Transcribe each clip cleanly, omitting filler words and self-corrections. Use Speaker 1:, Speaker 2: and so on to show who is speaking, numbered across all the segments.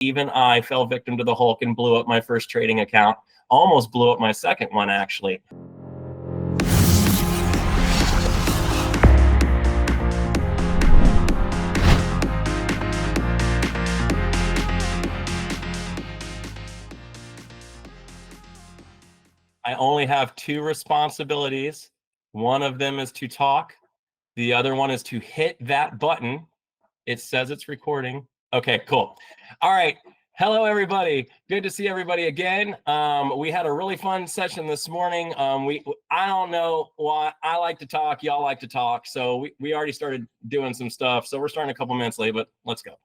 Speaker 1: Even I fell victim to the Hulk and blew up my first trading account. Almost blew up my second one, actually. I only have two responsibilities. One of them is to talk. The other one is to hit that button. It says it's recording. Okay, cool. All right. Hello, everybody. Good to see everybody again. We had a really fun session this morning. I don't know why I like to talk. Y'all like to talk. So we already started doing some stuff. So we're starting a couple minutes late, but let's go.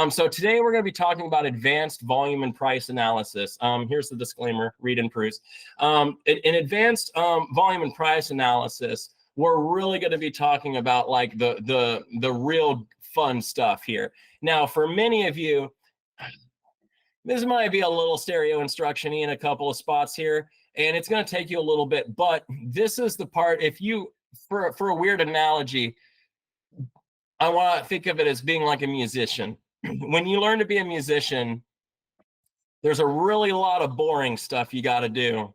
Speaker 1: So today we're going to be talking about advanced volume and price analysis. Here's the disclaimer, read and peruse. In advanced volume and price analysis, we're really going to be talking about like the real fun stuff here. Now, for many of you, this might be a little stereo instruction-y in a couple of spots here, and it's going to take you a little bit, but this is the part, if you, for a weird analogy, I want to think of it as being like a musician. When you learn to be a musician, there's a really lot of boring stuff you got to do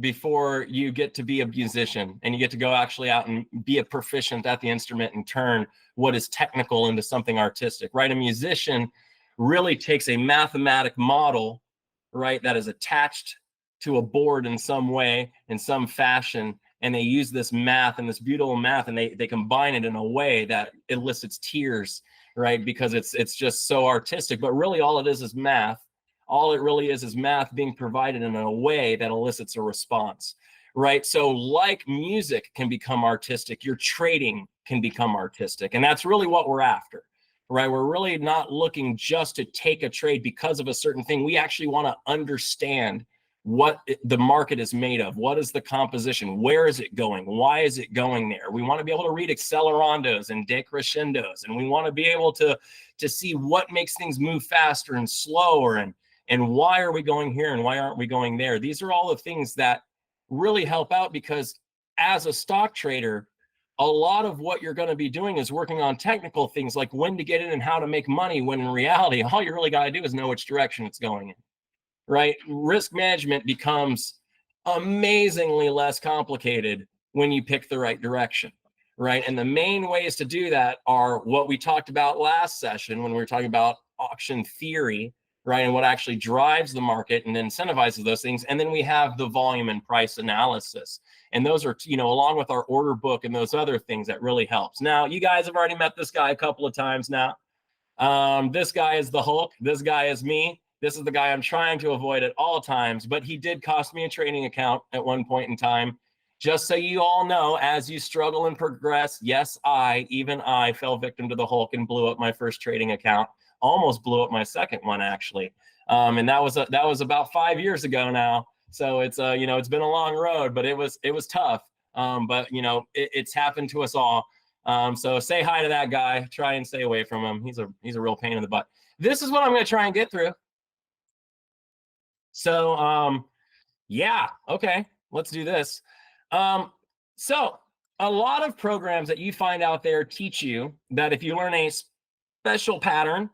Speaker 1: before you get to be a musician and you get to go actually out and be a proficient at the instrument and turn what is technical into something artistic, right? A musician really takes a mathematic model, right, that is attached to a board in some way, in some fashion, and they use this math and this beautiful math, and they combine it in a way that elicits tears, right? Because it's just so artistic. But really all it is math. All it really is math being provided in a way that elicits a response, right? So like music can become artistic, your trading can become artistic. And that's really what we're after, right? We're really not looking just to take a trade because of a certain thing. We actually want to understand what the market is made of. What is the composition? Where is it going? Why is it going there? We want to be able to read accelerandos and decrescendos, and we want to be able to see what makes things move faster and slower, and why are we going here and why aren't we going there? These are all the things that really help out, because as a stock trader, a lot of what you're going to be doing is working on technical things like when to get in and how to make money, when in reality, all you really got to do is know which direction it's going in, right? Risk management becomes amazingly less complicated when you pick the right direction, right? And the main ways to do that are what we talked about last session when we were talking about auction theory, right? And what actually drives the market and incentivizes those things. And then we have the volume and price analysis. And those are, along with our order book and those other things that really helps. Now, you guys have already met this guy a couple of times now. This guy is the Hulk. This guy is me. This is the guy I'm trying to avoid at all times, but he did cost me a trading account at one point in time. Just so you all know, as you struggle and progress, yes, even I fell victim to the Hulk and blew up my first trading account. Almost blew up my second one, actually. And that was about 5 years ago now. So it's it's been a long road, but it was tough. But it's happened to us all. So say hi to that guy. Try and stay away from him. He's a real pain in the butt. This is what I'm going to try and get through. So yeah, okay, let's do this. So a lot of programs that you find out there teach you that if you learn a special pattern,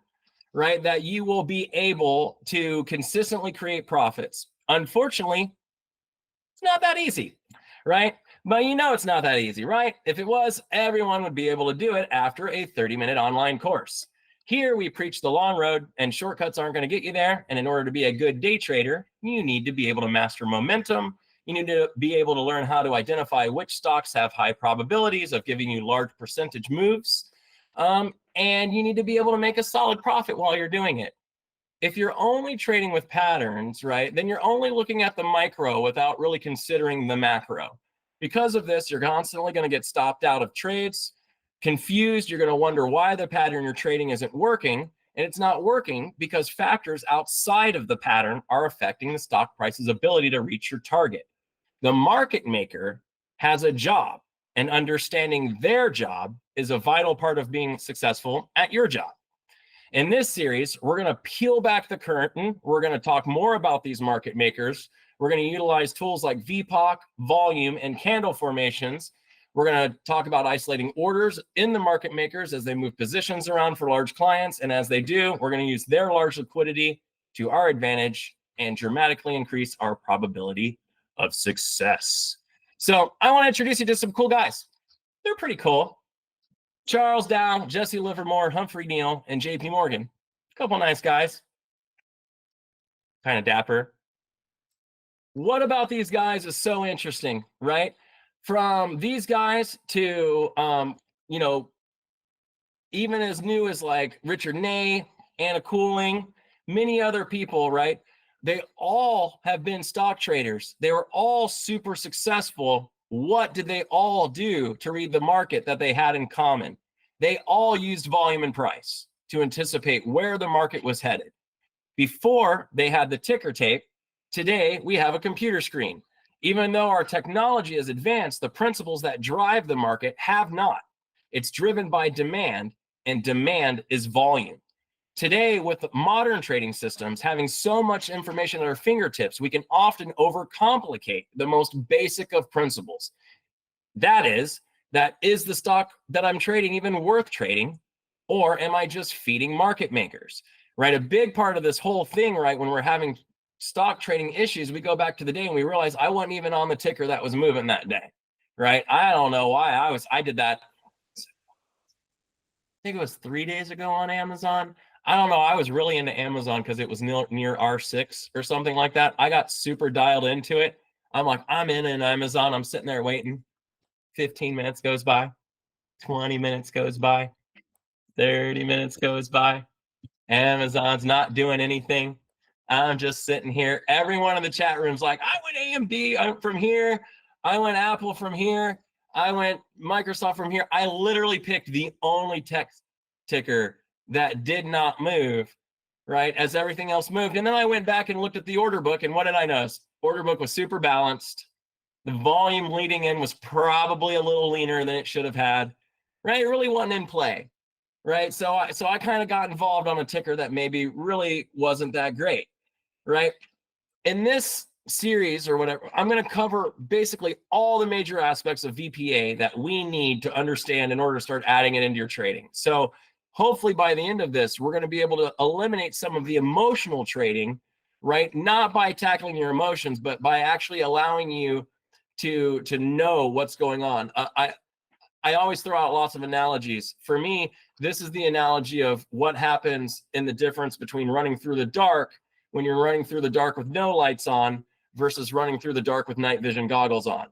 Speaker 1: right, that you will be able to consistently create profits. Unfortunately, it's not that easy, right? But it's not that easy, right? If it was, everyone would be able to do it after a 30-minute online course. Here we preach the long road, and shortcuts aren't going to get you there. And in order to be a good day trader, you need to be able to master momentum. You need to be able to learn how to identify which stocks have high probabilities of giving you large percentage moves. And you need to be able to make a solid profit while you're doing it. If you're only trading with patterns, right, then you're only looking at the micro without really considering the macro. Because of this, you're constantly going to get stopped out of trades, confused. You're going to wonder why the pattern you're trading isn't working. And it's not working because factors outside of the pattern are affecting the stock price's ability to reach your target. The market maker has a job, and understanding their job is a vital part of being successful at your job. In this series, we're going to peel back the curtain. We're going to talk more about these market makers. We're going to utilize tools like VPOC, volume, and candle formations. We're going to talk about isolating orders in the market makers as they move positions around for large clients. And as they do, we're going to use their large liquidity to our advantage and dramatically increase our probability of success. So I want to introduce you to some cool guys. They're pretty cool. Charles Dow, Jesse Livermore, Humphrey Neal, and JP Morgan. A couple nice guys. Kind of dapper. What about these guys is so interesting, right? From these guys to, you know, even as new as like Richard Ney, Anna Cooling, many other people, right? They all have been stock traders. They were all super successful. What did they all do to read the market that they had in common? They all used volume and price to anticipate where the market was headed. Before they had the ticker tape, today we have a computer screen. Even though our technology has advanced, the principles that drive the market have not. It's driven by demand, and demand is volume. Today, with modern trading systems having so much information at our fingertips, we can often overcomplicate the most basic of principles. That is the stock that I'm trading even worth trading, or am I just feeding market makers, right? A big part of this whole thing, right, when we're having stock trading issues, we go back to the day and we realize I wasn't even on the ticker that was moving that day, right? I don't know why I did that. I think it was 3 days ago on Amazon. I don't know. I was really into Amazon because it was near R6 or something like that. I got super dialed into it. I'm like, I'm in Amazon. I'm sitting there waiting. 15 minutes goes by. 20 minutes goes by. 30 minutes goes by. Amazon's not doing anything. I'm just sitting here. Everyone in the chat room's like, I went AMD from here. I went Apple from here. I went Microsoft from here. I literally picked the only tech ticker that did not move, right, as everything else moved. And then I went back and looked at the order book, and what did I notice? Order book was super balanced. The volume leading in was probably a little leaner than it should have had, right? It really wasn't in play, right? So I kind of got involved on a ticker that maybe really wasn't that great, right? In this series or whatever, I'm going to cover basically all the major aspects of VPA that we need to understand in order to start adding it into your trading. So hopefully by the end of this, we're going to be able to eliminate some of the emotional trading, right? Not by tackling your emotions, but by actually allowing you to know what's going on. I always throw out lots of analogies. For me, this is the analogy of what happens in the difference between running through the dark when you're running through the dark with no lights on versus running through the dark with night vision goggles on,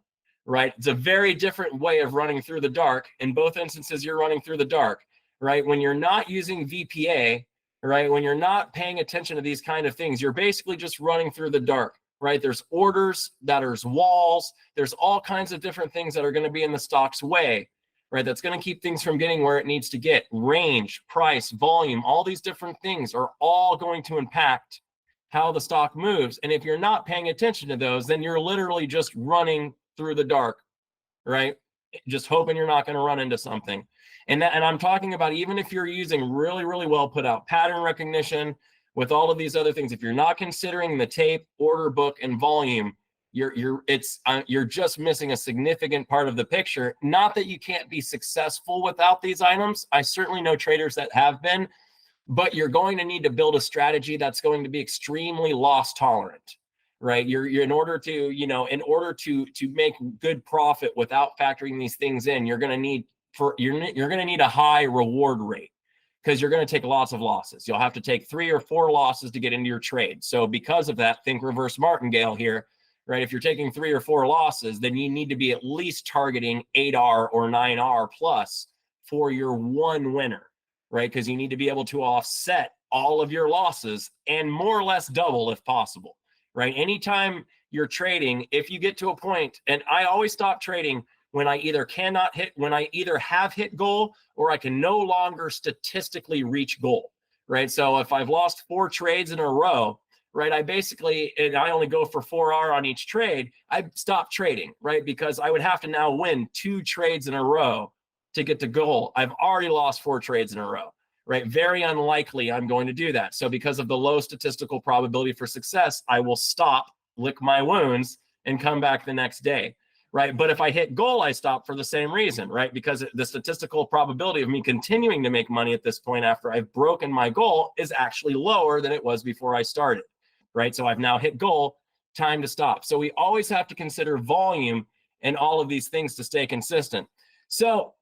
Speaker 1: right? It's a very different way of running through the dark. In both instances, you're running through the dark, right? When you're not using VPA, right? When you're not paying attention to these kind of things, you're basically just running through the dark, right? There's orders, there's walls, there's all kinds of different things that are going to be in the stock's way, right? That's going to keep things from getting where it needs to get. Range, price, volume, all these different things are all going to impact how the stock moves. And if you're not paying attention to those, then you're literally just running through the dark, right? Just hoping you're not going to run into something. And I'm talking about even if you're using really, really well put out pattern recognition with all of these other things, if you're not considering the tape, order book, and volume, you're just missing a significant part of the picture. Not that you can't be successful without these items. I certainly know traders that have been, but you're going to need to build a strategy that's going to be extremely loss tolerant, right? You're in order to make good profit without factoring these things in, you're going to need a high reward rate because you're going to take lots of losses. You'll have to take 3 or 4 losses to get into your trade. So because of that, think reverse martingale here, right? If you're taking 3 or 4 losses, then you need to be at least targeting 8R or 9R plus for your one winner, right? Because you need to be able to offset all of your losses and more or less double if possible, right? Anytime you're trading, if you get to a point, and I always stop trading when I either have hit goal or I can no longer statistically reach goal, right? So if I've lost 4 trades in a row, right, and I only go for 4R on each trade, I stop trading, right? Because I would have to now win 2 trades in a row to get to goal. I've already lost 4 trades in a row, right? Very unlikely I'm going to do that. So because of the low statistical probability for success, I will stop, lick my wounds, and come back the next day, right? But if I hit goal, I stop for the same reason, right? Because the statistical probability of me continuing to make money at this point after I've broken my goal is actually lower than it was before I started, right? So I've now hit goal, time to stop. So we always have to consider volume and all of these things to stay consistent. So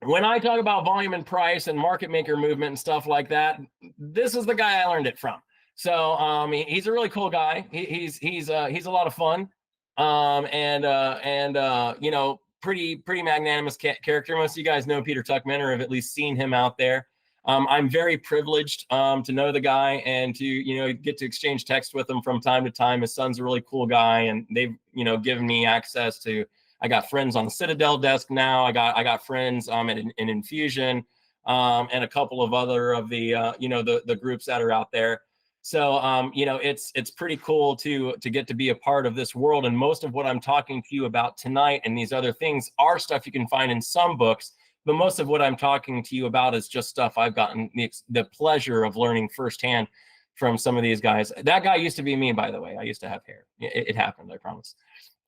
Speaker 1: when I talk about volume and price and market maker movement and stuff like that, this is the guy I learned it from. So he's a really cool guy. He's a lot of fun, you know, pretty magnanimous character. Most of you guys know Peter Tuckman or have at least seen him out there. I'm very privileged to know the guy and to, you know, get to exchange text with him from time to time. His son's a really cool guy, and they've, you know, given me access to. I got friends on the Citadel desk now. I got friends in Infusion and a couple of other of the you know, the groups that are out there. So you know, it's pretty cool to get to be a part of this world. And most of what I'm talking to you about tonight and these other things are stuff you can find in some books, but most of what I'm talking to you about is just stuff I've gotten the pleasure of learning firsthand from some of these guys. That guy used to be me, by the way. I used to have hair. It happened, I promise.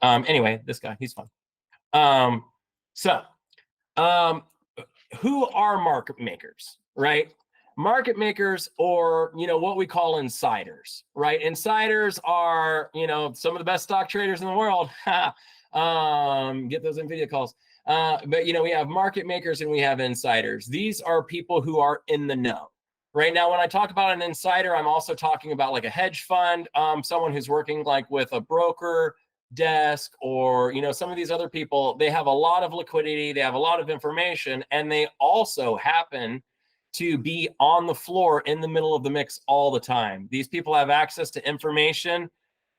Speaker 1: Anyway, this guy, he's fun. Who are market makers, right? Market makers, or, you know, what we call insiders, right? Insiders are, you know, some of the best stock traders in the world. Get those NVIDIA calls. But, you know, we have market makers and we have insiders. These are people who are in the know. Right now, when I talk about an insider, I'm also talking about like a hedge fund, someone who's working like with a broker desk, or, you know, some of these other people. They have a lot of liquidity, they have a lot of information, and they also happen to be on the floor in the middle of the mix all the time. These people have access to information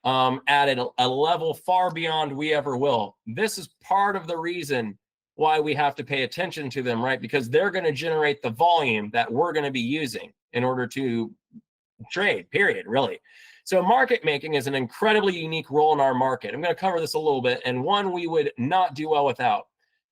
Speaker 1: at a level far beyond we ever will. This is part of the reason why we have to pay attention to them, right? Because they're going to generate the volume that we're going to be using in order to trade, period, really. So market making is an incredibly unique role in our market. I'm going to cover this a little bit, and one we would not do well without.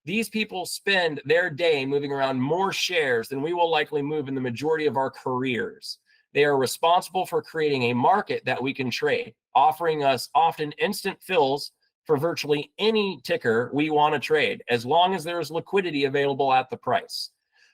Speaker 1: These people spend their day moving around more shares than we will likely move in the majority of our careers. They are responsible for creating a market that we can trade, offering us often instant fills for virtually any ticker we want to trade, as long as there is liquidity available at the price.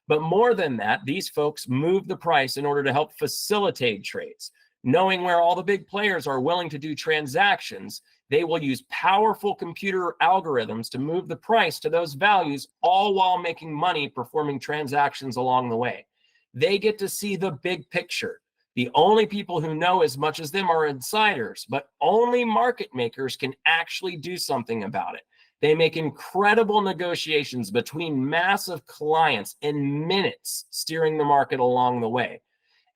Speaker 1: But more than that, these folks move the price in order to help facilitate trades. Knowing where all the big players are willing to do transactions, they will use powerful computer algorithms to move the price to those values, all while making money performing transactions along the way. They get to see the big picture. The only people who know as much as them are insiders, but only market makers can actually do something about it. They make incredible negotiations between massive clients in minutes, steering the market along the way.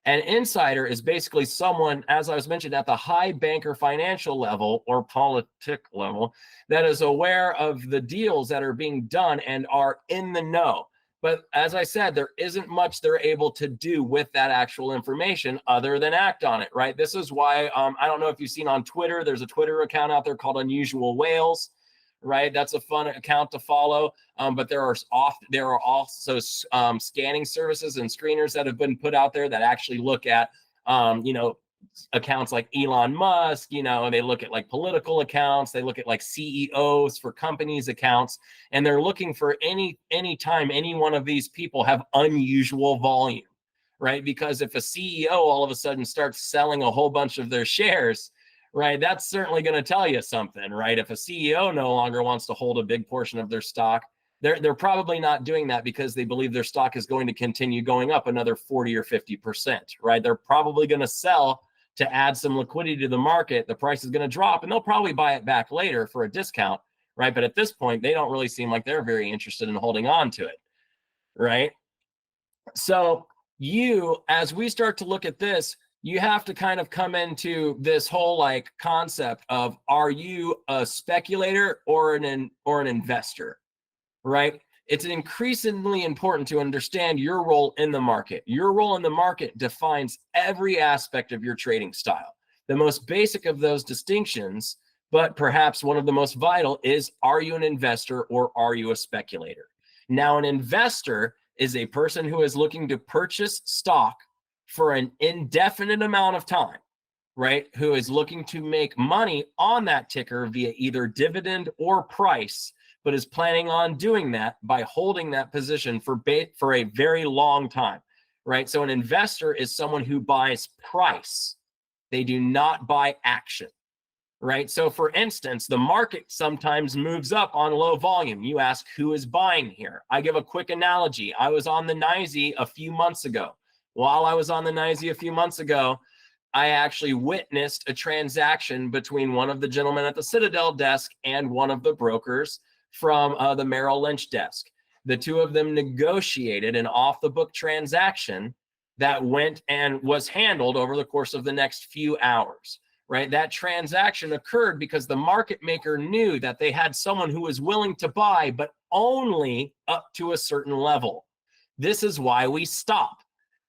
Speaker 1: An insider is basically someone, as I was mentioned, at the high banker financial level or politic level, that is aware of the deals that are being done and are in the know. But as I said, there isn't much they're able to do with that actual information other than act on it, right? This is why, I don't know if you've seen on Twitter, there's a Twitter account out there called Unusual Whales, right? That's a fun account to follow. But there are also scanning services and screeners that have been put out there that actually look at, you know, accounts like Elon Musk, you know, they look at like political accounts, they look at like CEOs for companies accounts, and they're looking for any time any one of these people have unusual volume, right? Because if a CEO all of a sudden starts selling a whole bunch of their shares, right, that's certainly going to tell you something, right? If a CEO no longer wants to hold a big portion of their stock, they're probably not doing that because they believe their stock is going to continue going up another 40 or 50%, right? They're probably going to sell to add some liquidity to the market. The price is going to drop and they'll probably buy it back later for a discount, right? But at this point, they don't really seem like they're very interested in holding on to it, right? So as we start to look at this, you have to kind of come into this whole like concept of, are you a speculator or an investor, right? It's increasingly important to understand your role in the market. Your role in the market defines every aspect of your trading style. The most basic of those distinctions, but perhaps one of the most vital, is, are you an investor or are you a speculator? Now, an investor is a person who is looking to purchase stock for an indefinite amount of time, right, who is looking to make money on that ticker via either dividend or price, but is planning on doing that by holding that position for a very long time, right? So an investor is someone who buys price. They do not buy action, right? So for instance, the market sometimes moves up on low volume. You ask, who is buying here? I give a quick analogy. I was on the NYSE a few months ago. While I was on the NYSE a few months ago, I actually witnessed a transaction between one of the gentlemen at the Citadel desk and one of the brokers from the Merrill Lynch desk. The two of them negotiated an off-the-book transaction that went and was handled over the course of the next few hours, right? That transaction occurred because the market maker knew that they had someone who was willing to buy, but only up to a certain level. This is why we stop,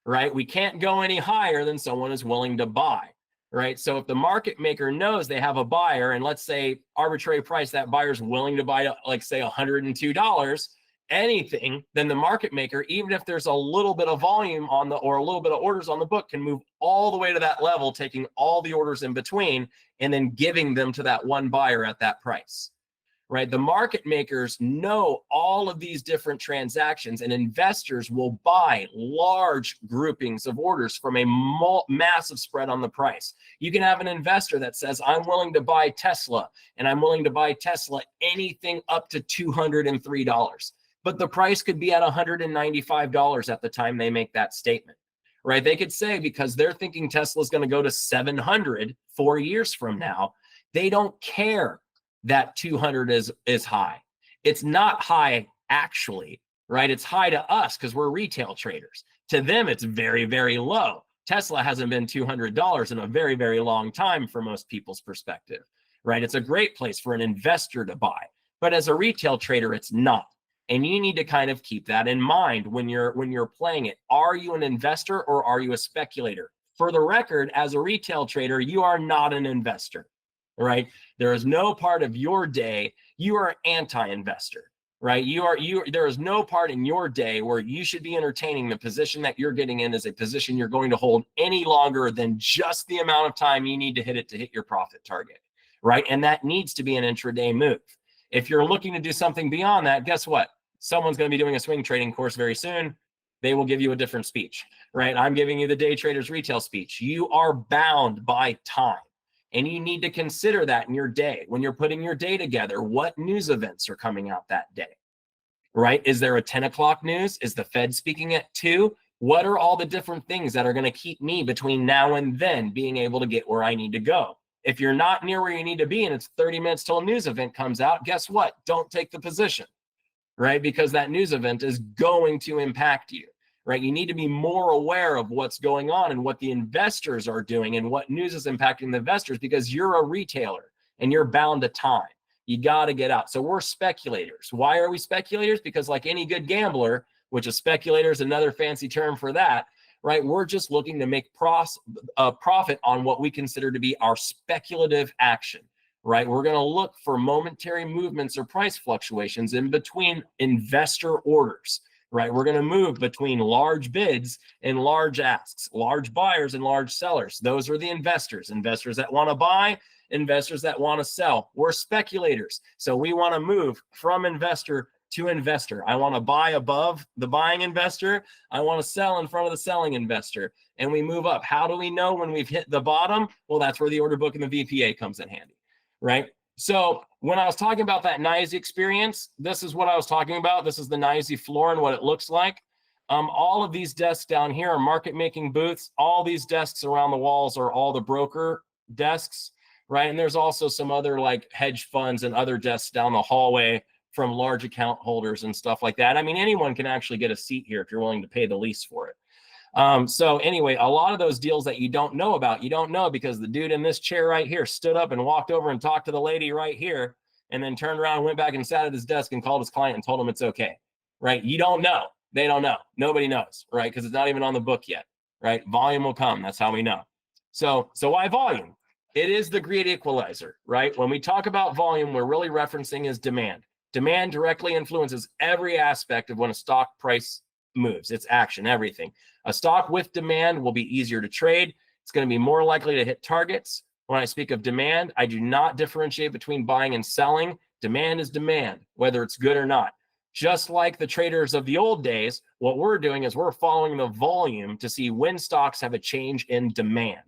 Speaker 1: right? We can't go any higher than someone is willing to buy, right? So if the market maker knows they have a buyer, and let's say arbitrary price, that buyer's willing to buy, like say $102, anything, then the market maker, even if there's a little bit of volume on the, or a little bit of orders on the book, can move all the way to that level, taking all the orders in between and then giving them to that one buyer at that price, right? The market makers know all of these different transactions, and investors will buy large groupings of orders from a massive spread on the price. You can have an investor that says, I'm willing to buy Tesla, and I'm willing to buy Tesla anything up to $203. But the price could be at $195 at the time they make that statement, right? They could say, because they're thinking Tesla's going to go to 700 4 years from now, they don't care that 200 is high. It's not high actually, right? It's high to us because we're retail traders. To them, it's very, very low. Tesla hasn't been $200 in a very, very long time for most people's perspective, right? It's a great place for an investor to buy, but as a retail trader, it's not. And you need to kind of keep that in mind when you're playing it. Are you an investor or are you a speculator? For the record, as a retail trader, you are not an investor, right? There is no part of your day you are anti-investor, right? There is no part in your day where you should be entertaining the position that you're getting in as a position you're going to hold any longer than just the amount of time you need to hit your profit target, right? And that needs to be an intraday move. If you're looking to do something beyond that, guess what? Someone's going to be doing a swing trading course very soon. They will give you a different speech, right? I'm giving you the day traders retail speech. You are bound by time, and you need to consider that in your day. When you're putting your day together, what news events are coming out that day, right? Is there a 10 o'clock news? Is the Fed speaking at 2? What are all the different things that are going to keep me between now and then being able to get where I need to go? If you're not near where you need to be and it's 30 minutes till a news event comes out, guess what? Don't take the position, right? Because that news event is going to impact you, right? You need to be more aware of what's going on and what the investors are doing and what news is impacting the investors, because you're a retailer and you're bound to time. You got to get out. So we're speculators. Why are we speculators? Because like any good gambler, which a speculator is another fancy term for that, right? We're just looking to make a profit on what we consider to be our speculative action, right? We're going to look for momentary movements or price fluctuations in between investor orders, right? We're going to move between large bids and large asks, large buyers and large sellers. Those are the investors that want to buy, investors that want to sell. We're speculators. So we want to move from investor to investor. I want to buy above the buying investor. I want to sell in front of the selling investor. And we move up. How do we know when we've hit the bottom? Well, that's where the order book and the VPA comes in handy, right? So when I was talking about that NYSE experience, this is what I was talking about. This is the NYSE floor and what it looks like. All of these desks down here are market making booths. All these desks around the walls are all the broker desks, right? And there's also some other like hedge funds and other desks down the hallway from large account holders and stuff like that. I mean, anyone can actually get a seat here if you're willing to pay the lease for it. So anyway, a lot of those deals that you don't know about, you don't know because the dude in this chair right here stood up and walked over and talked to the lady right here and then turned around and went back and sat at his desk and called his client and told him it's okay, right? You don't know. They don't know. Nobody knows, right? Because it's not even on the book yet, right? Volume will come. That's how we know. So why volume? It is the great equalizer, right? When we talk about volume, we're really referencing is demand. Demand directly influences every aspect of when a stock price moves. It's action, everything. A stock with demand will be easier to trade. It's going to be more likely to hit targets. When I speak of demand, I do not differentiate between buying and selling. Demand is demand, whether it's good or not. Just like the traders of the old days, what we're doing is we're following the volume to see when stocks have a change in demand.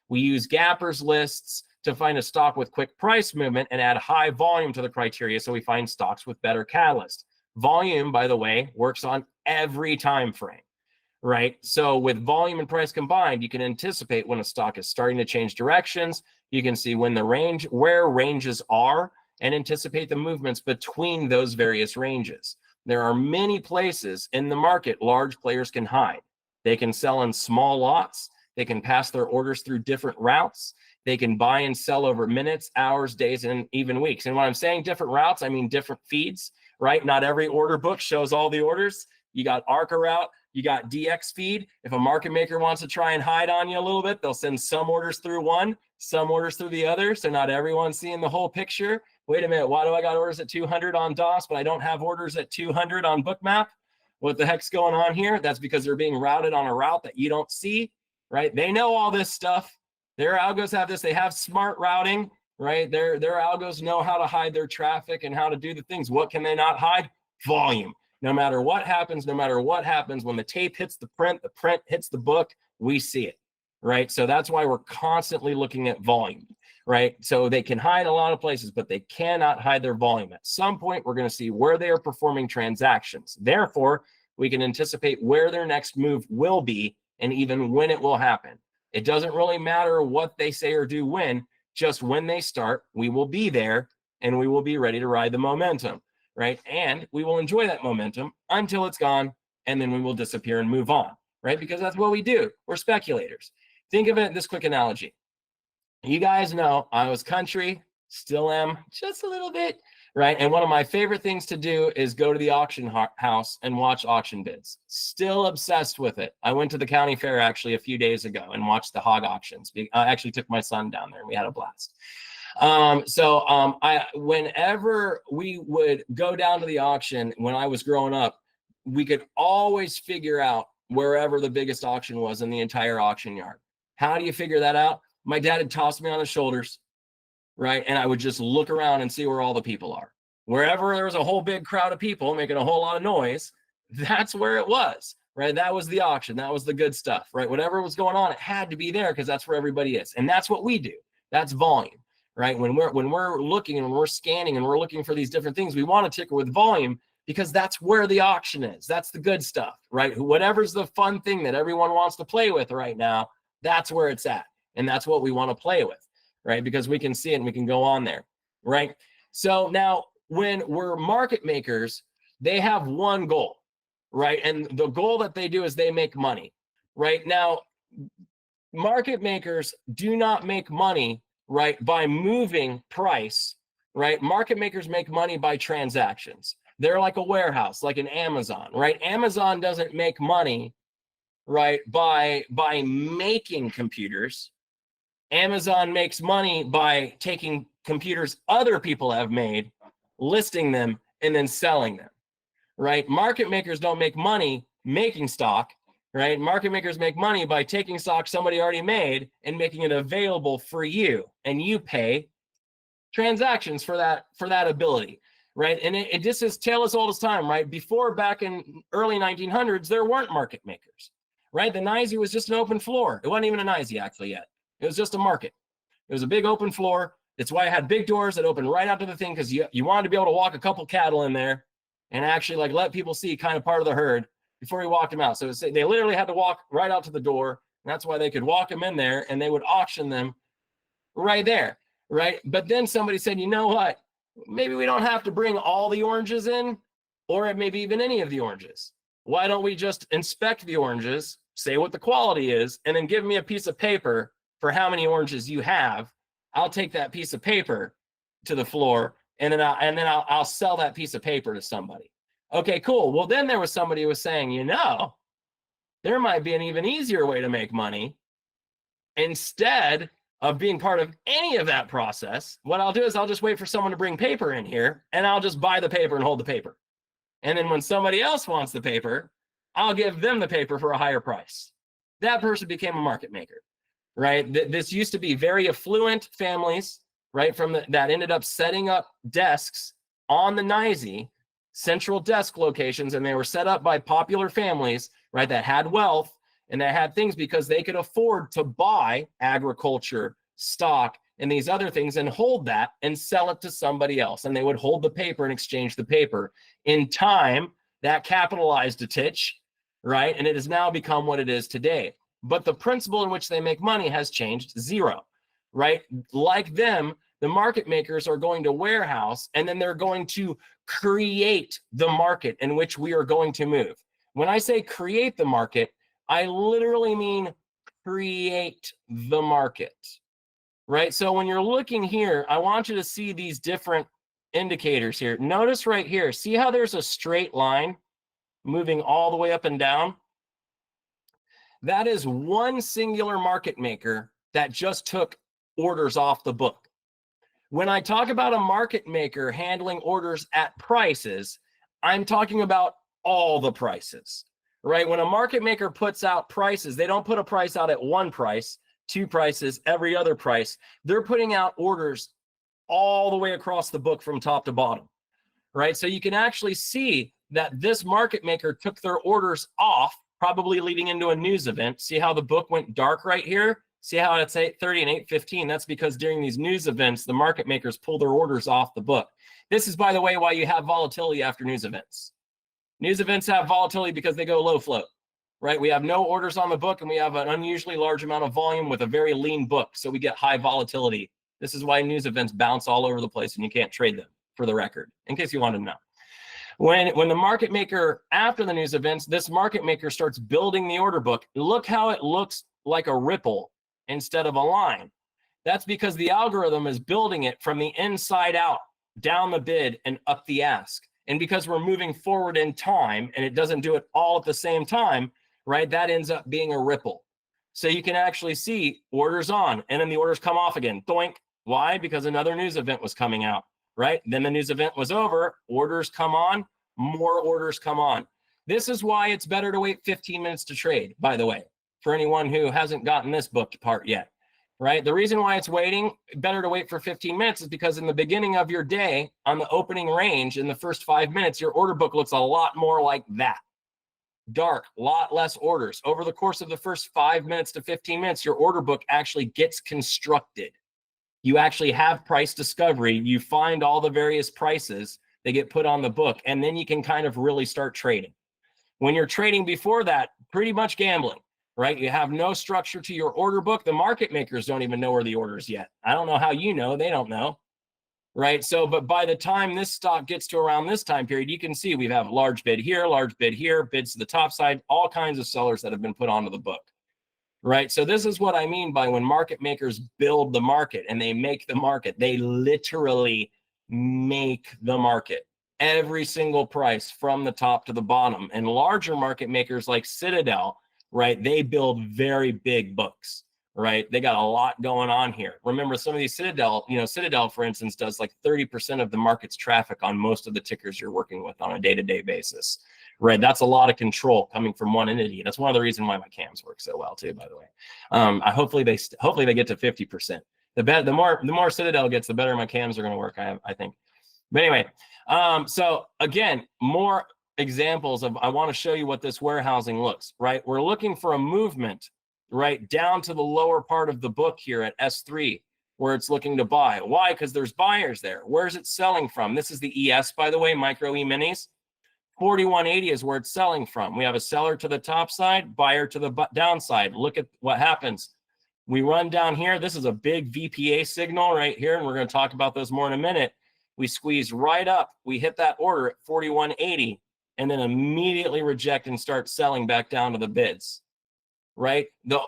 Speaker 1: We use gappers lists to find a stock with quick price movement and add high volume to the criteria, so we find stocks with better catalyst. Volume, by the way, works on every time frame, right? So with volume and price combined, you can anticipate when a stock is starting to change directions. You can see when the range, where ranges are, and anticipate the movements between those various ranges. There are many places in the market large players can hide. They can sell in small lots. They can pass their orders through different routes. They can buy and sell over minutes, hours, days, and even weeks. And when I'm saying different routes, I mean different feeds, right? Not every order book shows all the orders. You got ARCA route, you got DX feed. If a market maker wants to try and hide on you a little bit, they'll send some orders through one, some orders through the other. So not everyone's seeing the whole picture. Wait a minute, why do I got orders at 200 on DOS, but I don't have orders at 200 on Bookmap? What the heck's going on here? That's because they're being routed on a route that you don't see, right? They know all this stuff. Their algos have this. They have smart routing, right? Their algos know how to hide their traffic and how to do the things. What can they not hide? Volume. No matter what happens, when the tape hits the print hits the book, we see it, right? So that's why we're constantly looking at volume, right? So they can hide a lot of places, but they cannot hide their volume. At some point, we're going to see where they are performing transactions. Therefore, we can anticipate where their next move will be and even when it will happen. It doesn't really matter what they say or do when, just when they start, we will be there and we will be ready to ride the momentum, right? And we will enjoy that momentum until it's gone, and then we will disappear and move on, right? Because that's what we do. We're speculators. Think of it this quick analogy. You guys know I was country, still am just a little bit, right? And one of my favorite things to do is go to the auction house and watch auction bids. Still obsessed with it. I went to the county fair actually a few days ago and watched the hog auctions. I actually took my son down there and we had a blast. Whenever we would go down to the auction when I was growing up, we could always figure out wherever the biggest auction was in the entire auction yard. How do you figure that out? My dad had tossed me on the shoulders, right? And I would just look around and see where all the people are. Wherever there was a whole big crowd of people making a whole lot of noise, that's where it was, right? That was the auction. That was the good stuff, right? Whatever was going on, it had to be there because that's where everybody is. And that's what we do. That's volume, right? When we're looking and when we're scanning and we're looking for these different things, we want to ticker with volume because that's where the auction is. That's the good stuff, right? Whatever's the fun thing that everyone wants to play with right now, that's where it's at. And that's what we want to play with, right? Because we can see it and we can go on there, right? So now when we're market makers, they have one goal, right? And the goal that they do is they make money, right? Now, market makers do not make money, right, by moving price, right? Market makers make money by transactions. They're like a warehouse, like an Amazon, right? Amazon doesn't make money, right, by making computers. Amazon makes money by taking computers other people have made, listing them, and then selling them, right? Market makers don't make money making stock, right? Market makers make money by taking stock somebody already made and making it available for you, and you pay transactions for that ability, right? And this is tale as old as time, right? Before, back in early 1900s, there weren't market makers, right? The NYSE was just an open floor. It wasn't even a NYSE actually yet. It was just a market. It was a big open floor. That's why I had big doors that opened right out to the thing, because you wanted to be able to walk a couple cattle in there and actually like let people see kind of part of the herd before you walked them out. So they literally had to walk right out to the door. And that's why they could walk them in there and they would auction them right there, right? But then somebody said, you know what? Maybe we don't have to bring all the oranges in, or maybe even any of the oranges. Why don't we just inspect the oranges, say what the quality is, and then give me a piece of paper for how many oranges you have. I'll take that piece of paper to the floor, and then I'll sell that piece of paper to somebody. Okay, cool. Well, then there was somebody who was saying, you know, there might be an even easier way to make money. Instead of being part of any of that process, what I'll do is I'll just wait for someone to bring paper in here, and I'll just buy the paper and hold the paper. And then when somebody else wants the paper, I'll give them the paper for a higher price. That person became a market maker. right? This used to be very affluent families, right? That ended up setting up desks on the NYSE, central desk locations, and they were set up by popular families, right? That had wealth and that had things because they could afford to buy agriculture, stock, and these other things and hold that and sell it to somebody else. And they would hold the paper and exchange the paper. In time, that capitalized a titch, right? And it has now become what it is today. But the principle in which they make money has changed zero, right? Like them, the market makers are going to warehouse and then they're going to create the market in which we are going to move. When I say create the market, I literally mean create the market, right? So when you're looking here, I want you to see these different indicators here. Notice right here, see how there's a straight line moving all the way up and down? That is one singular market maker that just took orders off the book. When I talk about a market maker handling orders at prices, I'm talking about all the prices, right? When a market maker puts out prices, they don't put a price out at one price, two prices, every other price. They're putting out orders all the way across the book from top to bottom, right? So you can actually see that this market maker took their orders off, probably leading into a news event. See how the book went dark right here? See how it's 8:30 and 8:15? That's because during these news events, the market makers pull their orders off the book. This is, by the way, why you have volatility after news events. News events have volatility because they go low float, right? We have no orders on the book and we have an unusually large amount of volume with a very lean book. So we get high volatility. This is why news events bounce all over the place and you can't trade them, for the record, in case you want to know. When the market maker, after the news events, this market maker starts building the order book. Look how it looks like a ripple instead of a line. That's because the algorithm is building it from the inside out, down the bid and up the ask. And because we're moving forward in time and it doesn't do it all at the same time, right, that ends up being a ripple. So you can actually see orders on and then the orders come off again. Doink. Why? Because another news event was coming out, right? Then the news event was over, orders come on, more orders come on. This is why it's better to wait 15 minutes to trade, by the way, for anyone who hasn't gotten this book part yet, right? The reason why it's better to wait for 15 minutes is because in the beginning of your day, on the opening range, in the first 5 minutes, your order book looks a lot more like that. Dark, a lot less orders. Over the course of the first 5 minutes to 15 minutes, your order book actually gets constructed. You actually have price discovery. You find all the various prices, they get put on the book, and then you can kind of really start trading. When you're trading before that, pretty much gambling, right? You have no structure to your order book. The market makers don't even know where the orders yet. I don't know how you know, they don't know, right? So, but by the time this stock gets to around this time period, you can see we have large bid here, bids to the top side, all kinds of sellers that have been put onto the book. Right. So this is what I mean by when market makers build the market and they make the market, they literally make the market, every single price from the top to the bottom. And larger market makers like Citadel, right, they build very big books, right? They got a lot going on here. Remember, some of these Citadel, Citadel, for instance, does like 30% of the market's traffic on most of the tickers you're working with on a day-to-day basis. Right, that's a lot of control coming from one entity. That's one of the reasons why my cams work so well too, by the way. Hopefully they get to 50%. The more Citadel gets, the better my cams are going to work, I think. But anyway, so again, more examples of, I want to show you what this warehousing looks, right? We're looking for a movement, right, down to the lower part of the book here at S3, where it's looking to buy. Why? Because there's buyers there. Where's it selling from? This is the ES, by the way, micro E-minis. 4180 is where it's selling from. We have a seller to the top side, buyer to the downside. Look at what happens. We run down here. This is a big VPA signal right here, and we're going to talk about those more in a minute. We squeeze right up. We hit that order at 4180, and then immediately reject and start selling back down to the bids. Right? The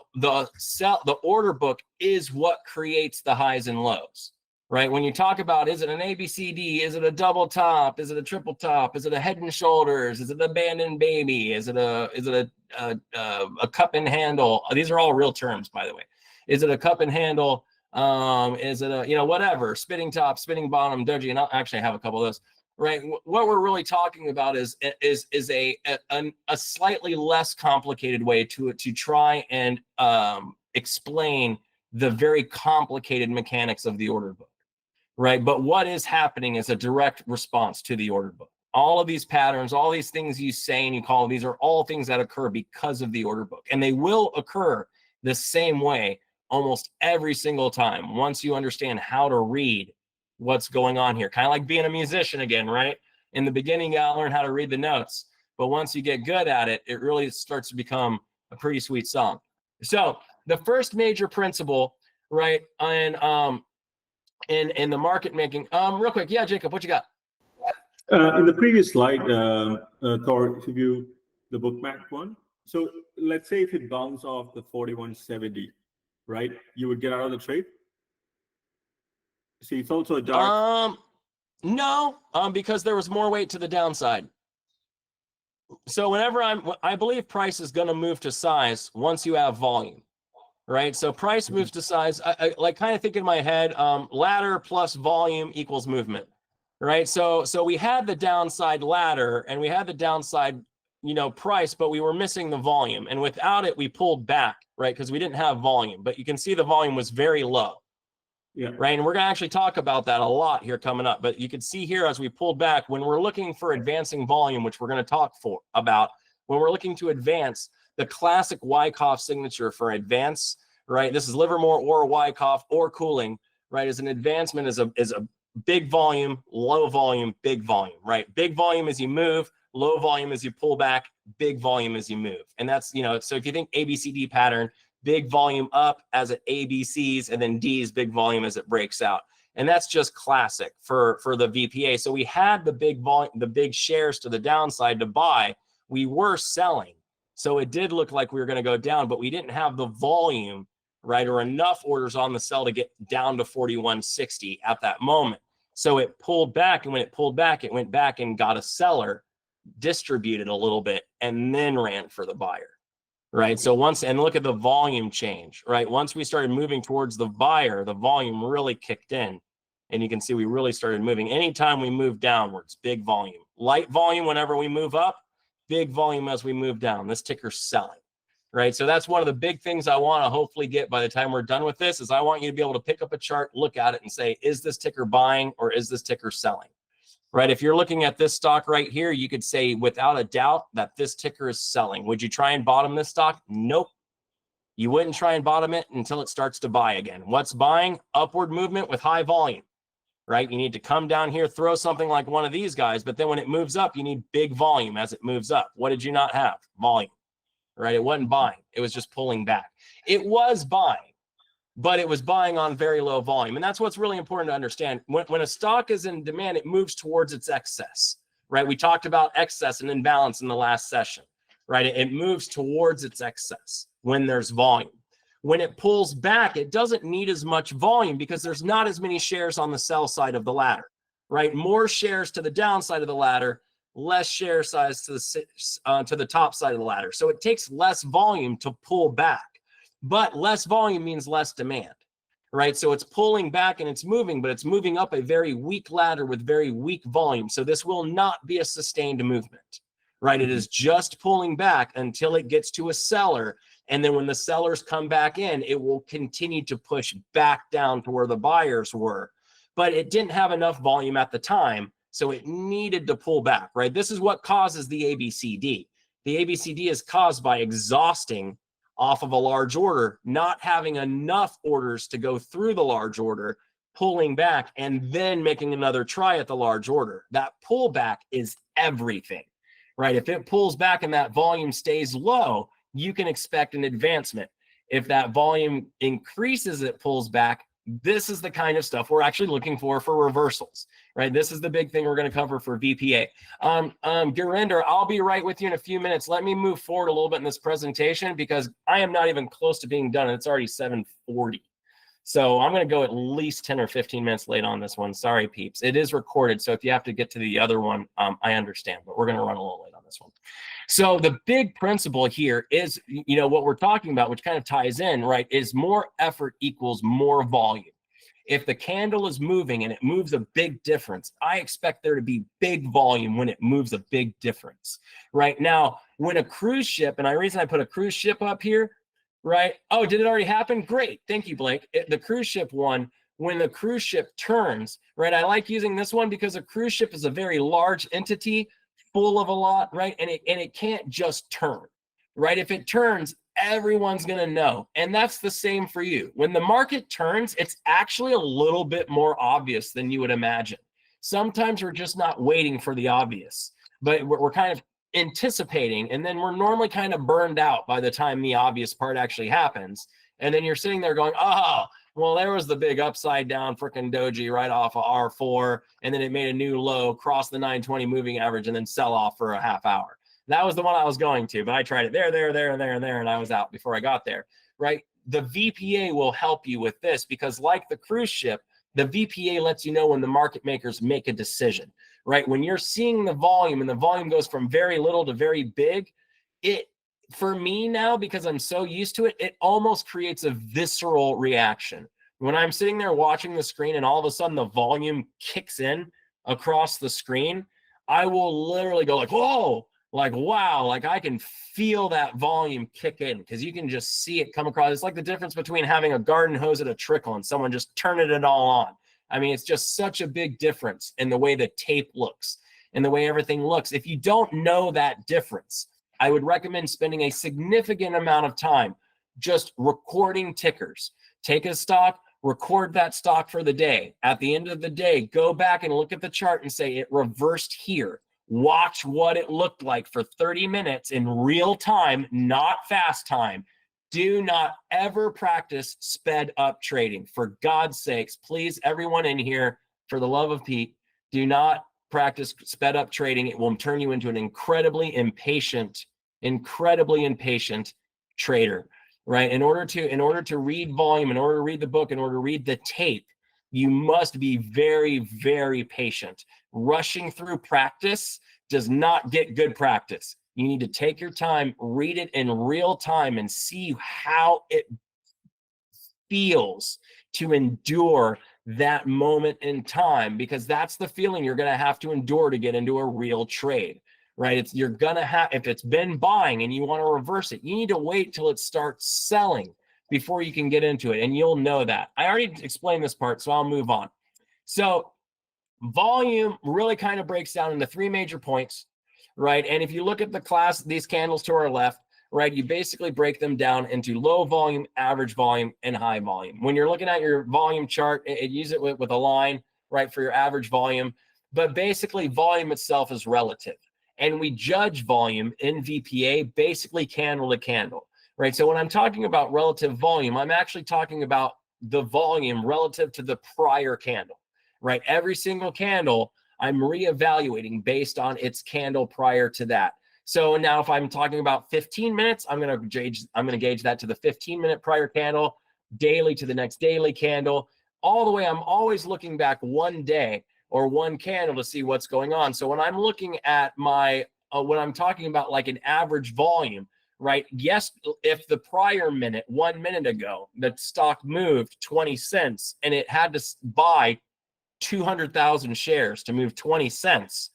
Speaker 1: order book is what creates the highs and lows. Right? When you talk about, is it an ABCD? Is it a double top? Is it a triple top? Is it a head and shoulders? Is it an abandoned baby? Is it a cup and handle? These are all real terms, by the way. Is it a cup and handle? Is it a, whatever, spinning top, spinning bottom, doji? And I'll actually have a couple of those. Right? What we're really talking about is a slightly less complicated way to try and explain the very complicated mechanics of the order book, right? But what is happening is a direct response to the order book. All of these patterns, all these things you say and you call, these are all things that occur because of the order book. And they will occur the same way almost every single time once you understand how to read what's going on here. Kind of like being a musician again, right? In the beginning, you gotta learn how to read the notes. But once you get good at it, it really starts to become a pretty sweet song. So the first major principle, right, in the market making, real quick, yeah, Jacob, what you got?
Speaker 2: In the previous slide, Thor, if you the bookmap one. So let's say if it bounced off the 4170, right? You would get out of the trade. See, it's also a dark.
Speaker 1: No, because there was more weight to the downside. So whenever I believe price is going to move to size once you have volume, right? So price moves to size. I like kind of think in my head, ladder plus volume equals movement, right? So we had the downside ladder and we had the downside, price, but we were missing the volume. And without it, we pulled back, right? Because we didn't have volume, but you can see the volume was very low.
Speaker 2: Yeah.
Speaker 1: Right. And we're going to actually talk about that a lot here coming up. But you can see here as we pulled back, when we're looking for advancing volume, which we're going to talk about, when we're looking to advance, the classic Wyckoff signature for advance, right? This is Livermore or Wyckoff or cooling, right? As an advancement is a big volume, low volume, big volume, right? Big volume as you move, low volume as you pull back, big volume as you move. And that's, so if you think ABCD pattern, big volume up as it ABCs, and then D's big volume as it breaks out. And that's just classic for the VPA. So we had the big volume, the big shares to the downside to buy. We were selling. So it did look like we were going to go down, but we didn't have the volume, right? Or enough orders on the sell to get down to 4160 at that moment. So it pulled back. And when it pulled back, it went back and got a seller, distributed a little bit, and then ran for the buyer. Right. So and look at the volume change, right? Once we started moving towards the buyer, the volume really kicked in. And you can see we really started moving. Anytime we move downwards, big volume. Light volume whenever we move up, big volume as we move down. This ticker's selling, right? So that's one of the big things I want to hopefully get by the time we're done with this is I want you to be able to pick up a chart, look at it and say, is this ticker buying or is this ticker selling? Right? If you're looking at this stock right here, you could say without a doubt that this ticker is selling. Would you try and bottom this stock? Nope. You wouldn't try and bottom it until it starts to buy again. What's buying? Upward movement with high volume, right? You need to come down here, throw something like one of these guys, but then when it moves up, you need big volume as it moves up. What did you not have? Volume, right? It wasn't buying. It was just pulling back. It was buying, but it was buying on very low volume. And that's what's really important to understand. When a stock is in demand, it moves towards its excess, right? We talked about excess and imbalance in the last session, right? It moves towards its excess when there's volume. When it pulls back, it doesn't need as much volume because there's not as many shares on the sell side of the ladder, right? More shares to the downside of the ladder, less share size to the top side of the ladder. So it takes less volume to pull back. But less volume means less demand, right? So it's pulling back and it's moving, but it's moving up a very weak ladder with very weak volume. So this will not be a sustained movement, right? It is just pulling back until it gets to a seller. And then when the sellers come back in, it will continue to push back down to where the buyers were. But it didn't have enough volume at the time, so it needed to pull back, right? This is what causes the ABCD. The ABCD is caused by exhausting off of a large order, not having enough orders to go through the large order, pulling back, and then making another try at the large order. That pullback is everything, right? If it pulls back and that volume stays low, you can expect an advancement. If that volume increases, it pulls back. This is the kind of stuff we're actually looking for reversals, right? This is the big thing we're going to cover for VPA. Gurinder, I'll be right with you in a few minutes. Let me move forward a little bit in this presentation because I am not even close to being done. It's already 7:40. So I'm going to go at least 10 or 15 minutes late on this one. Sorry, peeps. It is recorded. So if you have to get to the other one, I understand, but we're going to run a little late on this one. So the big principle here is, what we're talking about, which kind of ties in, right, is more effort equals more volume. If the candle is moving and it moves a big difference, I expect there to be big volume when it moves a big difference. Right now, when a cruise ship, and the reason I put a cruise ship up here, right? Oh, did it already happen? Great. Thank you, Blake. The cruise ship one, when the cruise ship turns, right? I like using this one because a cruise ship is a very large entity full of a lot, right? And it can't just turn, right? If it turns, everyone's going to know. And that's the same for you. When the market turns, it's actually a little bit more obvious than you would imagine. Sometimes we're just not waiting for the obvious, but we're kind of anticipating, and then we're normally kind of burned out by the time the obvious part actually happens. And then you're sitting there going, oh, well, there was the big upside down freaking doji right off of R4, and then it made a new low, cross the 920 moving average, and then sell off for a half hour. That was the one I was going to, but I tried it there, and I was out before I got there, right? The VPA will help you with this because, like the cruise ship, the VPA lets you know when the market makers make a decision, right? When you're seeing the volume and the volume goes from very little to very big, it, for me now, because I'm so used to it, it almost creates a visceral reaction. When I'm sitting there watching the screen and all of a sudden the volume kicks in across the screen, I will literally go like, whoa, like, wow, like I can feel that volume kick in because you can just see it come across. It's like the difference between having a garden hose at a trickle and someone just turning it all on. I mean, it's just such a big difference in the way the tape looks and the way everything looks. If you don't know that difference, I would recommend spending a significant amount of time just recording tickers. Take a stock, record that stock for the day. At the end of the day, go back and look at the chart and say it reversed here. Watch what it looked like for 30 minutes in real time, not fast time. Do not ever practice sped up trading. For God's sakes, please, everyone in here, for the love of Pete, do not practice sped up trading. It will turn you into an incredibly impatient trader, right? In order to read volume, in order to read the book, in order to read the tape, you must be very, very patient. Rushing through practice does not get good practice. You need to take your time, read it in real time, and see how it feels to endure that moment in time, because that's the feeling you're going to have to endure to get into a real trade, right? You're going to have, if it's been buying and you want to reverse it, you need to wait till it starts selling before you can get into it. And you'll know that. I already explained this part, so I'll move on. So volume really kind of breaks down into three major points, right? And if you look at the class, these candles to our left, right, you basically break them down into low volume, average volume, and high volume. When you're looking at your volume chart, use it with a line, right, for your average volume. But basically, volume itself is relative. And we judge volume in VPA basically candle to candle, right? So when I'm talking about relative volume, I'm actually talking about the volume relative to the prior candle, right? Every single candle, I'm reevaluating based on its candle prior to that. So now if I'm talking about 15 minutes, I'm going to gauge that to the 15-minute prior candle, daily to the next daily candle, all the way. I'm always looking back one day or one candle to see what's going on. So when I'm looking at my, when I'm talking about like an average volume, right? Yes, if the prior minute, 1 minute ago, the stock moved 20 cents and it had to buy 200,000 shares to move 20 cents.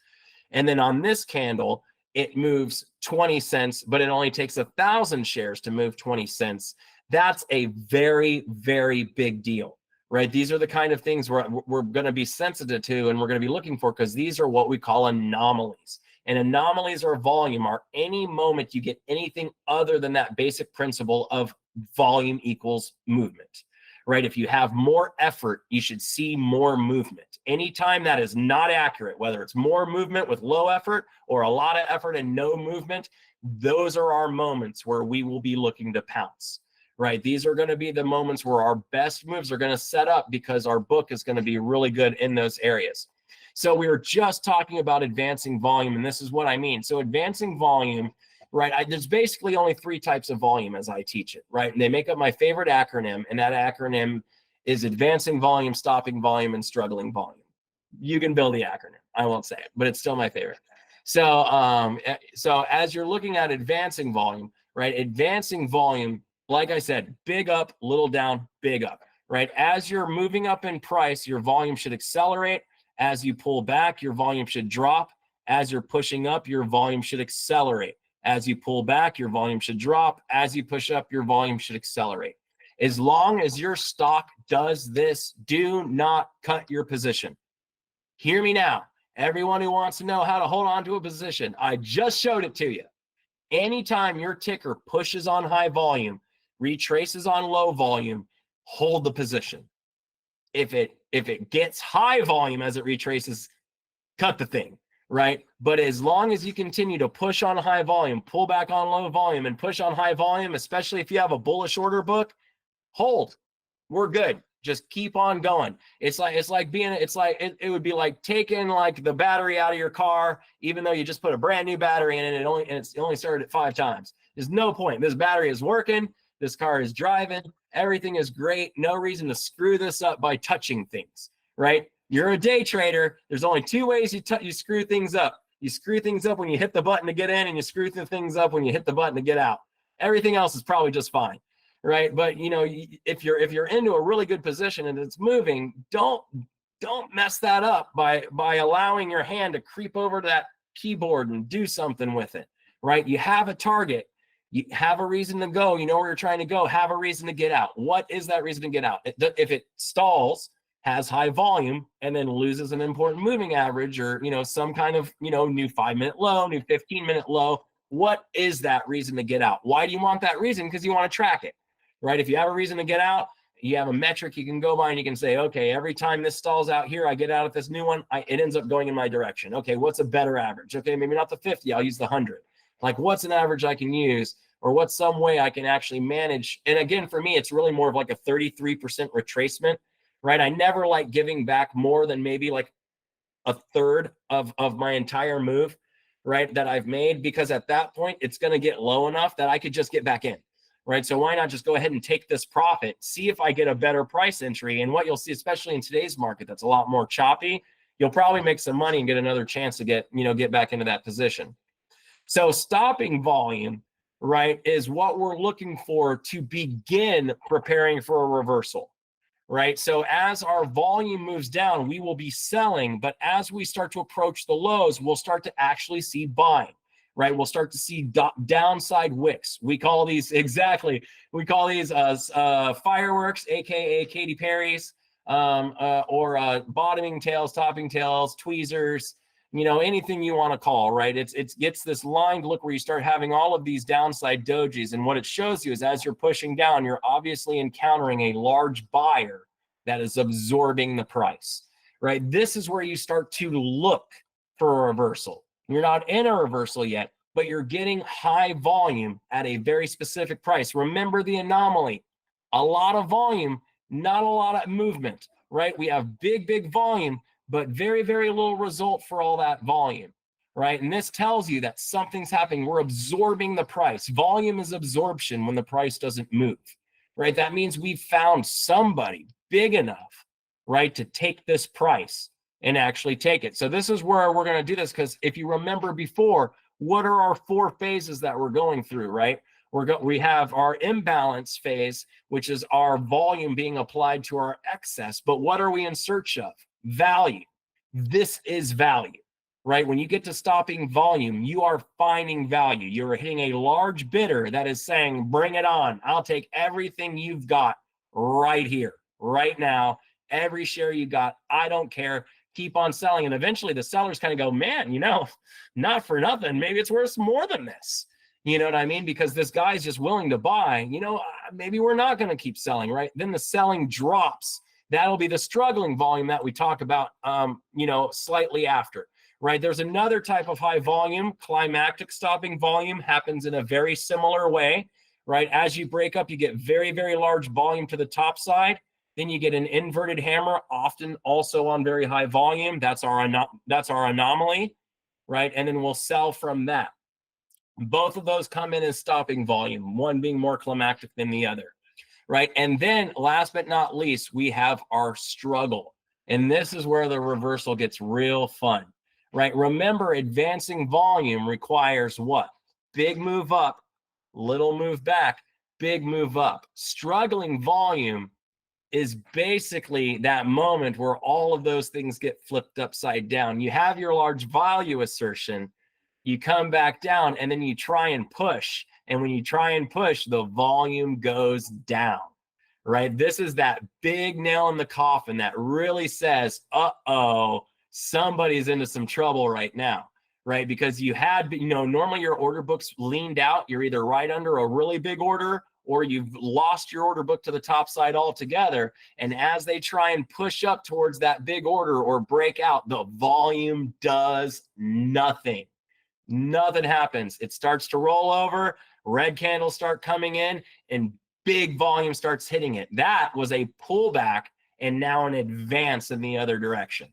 Speaker 1: And then on this candle, it moves 20 cents, but it only takes 1,000 shares to move 20 cents. That's a very, very big deal, right? These are the kind of things we're going to be sensitive to and we're going to be looking for, because these are what we call anomalies. And anomalies or volume are any moment you get anything other than that basic principle of volume equals movement, right? If you have more effort, you should see more movement. Anytime that is not accurate, whether it's more movement with low effort or a lot of effort and no movement, those are our moments where we will be looking to pounce, right? These are going to be the moments where our best moves are going to set up, because our book is going to be really good in those areas. So we were just talking about advancing volume, and this is what I mean. So advancing volume, right? There's basically only three types of volume as I teach it, right? And they make up my favorite acronym, and that acronym is advancing volume, stopping volume, and struggling volume. You can build the acronym. I won't say it, but it's still my favorite. So, so as you're looking at advancing volume, right? Advancing volume, like I said, big up, little down, big up, right? As you're moving up in price, your volume should accelerate. As you pull back, your volume should drop. As you're pushing up, your volume should accelerate. As you pull back, your volume should drop. As you push up, your volume should accelerate. As long as your stock does this, do not cut your position. Hear me now. Everyone who wants to know how to hold on to a position, I just showed it to you. Anytime your ticker pushes on high volume, retraces on low volume, hold the position. If it gets high volume as it retraces, cut the thing, right? But as long as you continue to push on high volume, pull back on low volume, and push on high volume, especially if you have a bullish order book, hold. We're good. Just keep on going. It would be like taking like the battery out of your car, even though you just put a brand new battery in it, and it's only started it 5 times. There's no point. This battery is working. This car is driving. Everything is great. No reason to screw this up by touching things, right? You're a day trader. There's only 2 ways you screw things up. You screw things up when you hit the button to get in, and you screw things up when you hit the button to get out. Everything else is probably just fine, right? But you know, if you're into a really good position and it's moving, don't mess that up by allowing your hand to creep over to that keyboard and do something with it, right? You have a target. You have a reason to go. You know where you're trying to go. Have a reason to get out. What is that reason to get out? If it stalls, has high volume, and then loses an important moving average, or you know, some kind of, you know, new 5-minute low, new 15-minute low, what is that reason to get out? Why do you want that reason? Because you want to track it, right? If you have a reason to get out, you have a metric you can go by, and you can say, okay, every time this stalls out here, I get out at this new one, it ends up going in my direction. Okay, what's a better average? Okay, maybe not the 50, I'll use the 100. Like, what's an average I can use, or what's some way I can actually manage? And again, for me, it's really more of like a 33% retracement, right? I never like giving back more than maybe like a third of my entire move, right, that I've made, because at that point, it's going to get low enough that I could just get back in, right? So why not just go ahead and take this profit, see if I get a better price entry. And what you'll see, especially in today's market, that's a lot more choppy, you'll probably make some money and get another chance to get back into that position. So stopping volume, right, is what we're looking for to begin preparing for a reversal, right? So as our volume moves down, we will be selling, but as we start to approach the lows, we'll start to actually see buying, right? We'll start to see downside wicks. We call these fireworks, aka Katy Perry's, or bottoming tails, topping tails, tweezers, you know, anything you want to call, right? It gets this lined look where you start having all of these downside dojis. And what it shows you is as you're pushing down, you're obviously encountering a large buyer that is absorbing the price, right? This is where you start to look for a reversal. You're not in a reversal yet, but you're getting high volume at a very specific price. Remember the anomaly: a lot of volume, not a lot of movement, right? We have big volume, but very, very little result for all that volume, right? And this tells you that something's happening. We're absorbing the price. Volume is absorption when the price doesn't move, right? That means we've found somebody big enough, right, to take this price and actually take it. So this is where we're going to do this, because if you remember before, what are our 4 phases that we're going through, right? We have our imbalance phase, which is our volume being applied to our excess. But what are we in search of? Value. This is value, right? When you get to stopping volume, you are finding value. You're hitting a large bidder that is saying, bring it on. I'll take everything you've got right here, right now. Every share you got, I don't care. Keep on selling. And eventually the sellers kind of go, man, you know, not for nothing, maybe it's worth more than this. You know what I mean? Because this guy's just willing to buy, you know, maybe we're not going to keep selling, right? Then the selling drops. That'll be the struggling volume that we talk about, you know, slightly after, right? There's another type of high volume. Climactic stopping volume happens in a very similar way, right? As you break up, you get very, very large volume to the top side. Then you get an inverted hammer, often also on very high volume. That's our anomaly, right? And then we'll sell from that. Both of those come in as stopping volume, one being more climactic than the other, right? And then last but not least, we have our struggle. And this is where the reversal gets real fun, right? Remember, advancing volume requires what? Big move up, little move back, big move up. Struggling volume is basically that moment where all of those things get flipped upside down. You have your large value assertion, you come back down, and then you try and push. And when you try and push, the volume goes down, right? This is that big nail in the coffin that really says, uh-oh, somebody's into some trouble right now, right? Because you had, normally your order book's leaned out. You're either right under a really big order, or you've lost your order book to the top side altogether. And as they try and push up towards that big order or break out, the volume does nothing. Nothing happens. It starts to roll over, red candles start coming in, and big volume starts hitting it. That was a pullback and now an advance in the other direction,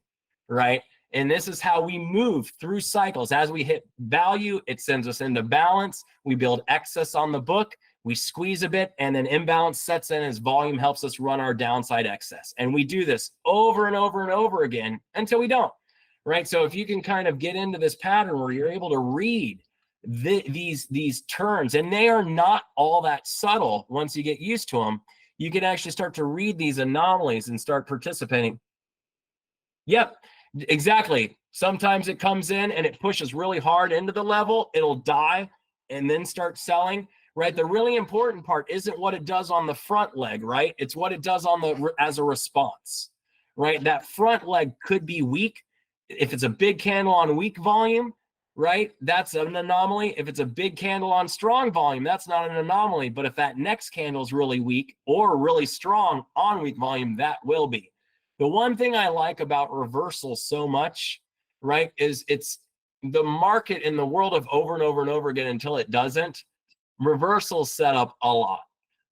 Speaker 1: right? And this is how we move through cycles. As we hit value, it sends us into balance. We build excess on the book. We squeeze a bit, and then imbalance sets in as volume helps us run our downside excess. And we do this over and over and over again until we don't, right? So if you can kind of get into this pattern where you're able to read these turns, and they are not all that subtle once you get used to them, you can actually start to read these anomalies and start participating. Yep, exactly. Sometimes it comes in and it pushes really hard into the level. It'll die and then start selling, right? The really important part isn't what it does on the front leg, right? It's what it does on the as a response, right? That front leg could be weak. If it's a big candle on weak volume, right, that's an anomaly. If it's a big candle on strong volume, that's not an anomaly. But if that next candle is really weak or really strong on weak volume, that will be. The one thing I like about reversals so much, right, is it's the market in the world of over and over and over again until it doesn't. Reversals set up a lot,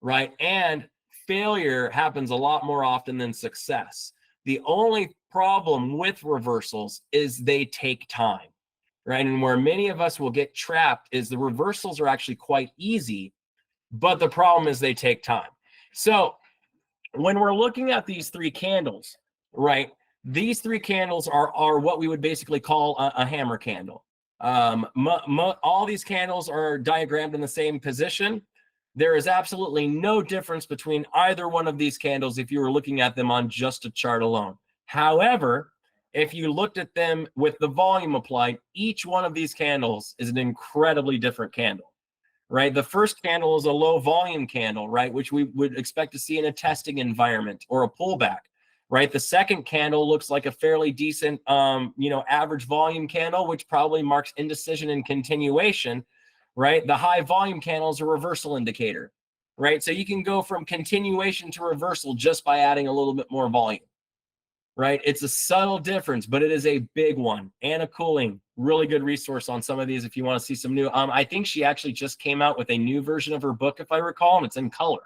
Speaker 1: right? And failure happens a lot more often than success. The only problem with reversals is they take time, right? And where many of us will get trapped is the reversals are actually quite easy, but the problem is they take time. So when we're looking at these three candles, right, these three candles are what we would basically call a hammer candle. All these candles are diagrammed in the same position. There is absolutely no difference between either one of these candles if you were looking at them on just a chart alone. However, if you looked at them with the volume applied, each one of these candles is an incredibly different candle, right? The first candle is a low volume candle, right, which we would expect to see in a testing environment or a pullback, right? The second candle looks like a fairly decent, average volume candle, which probably marks indecision and continuation, right? The high volume candle is a reversal indicator, right? So you can go from continuation to reversal just by adding a little bit more volume, right? It's a subtle difference, but it is a big one. Anna Cooling, really good resource on some of these if you want to see some new. I think she actually just came out with a new version of her book, if I recall, and it's in color,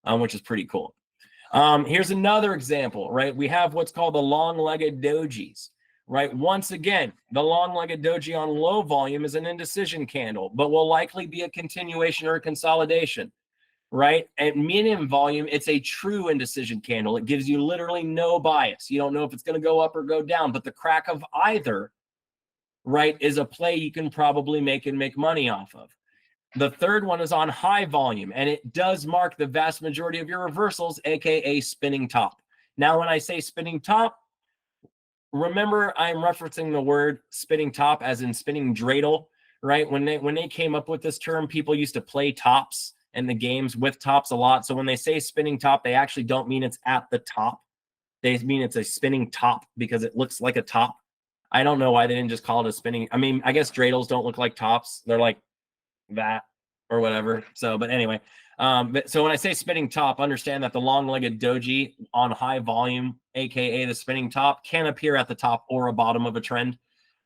Speaker 1: which is pretty cool. Here's another example, right? We have what's called the long-legged dojis, right? Once again, the long-legged doji on low volume is an indecision candle, but will likely be a continuation or a consolidation, right? At medium volume, it's a true indecision candle. It gives you literally no bias. You don't know if it's going to go up or go down, but the crack of either, right, is a play you can probably make money off of. The third one is on high volume, and it does mark the vast majority of your reversals, aka spinning top. Now, when I say spinning top, remember I'm referencing the word spinning top as in spinning dreidel, right? When they came up with this term, people used to play tops in the games with tops a lot. So when they say spinning top, they actually don't mean it's at the top. They mean it's a spinning top because it looks like a top. I don't know why they didn't just call it a spinning. I mean, I guess dreidels don't look like tops. They're like that or whatever. So, but anyway, so when I say spinning top, understand that the long-legged doji on high volume, aka the spinning top, can appear at the top or a bottom of a trend,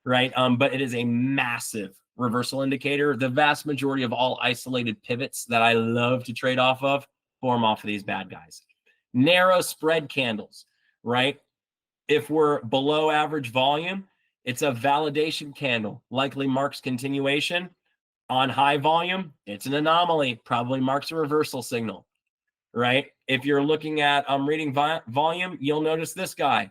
Speaker 1: right? But it is a massive reversal indicator. The vast majority of all isolated pivots that I love to trade off of form off of these bad guys. Narrow spread candles, right? If we're below average volume, it's a validation candle, likely marks continuation. On high volume, it's an anomaly, probably marks a reversal signal, right? If you're looking at reading volume, you'll notice this guy.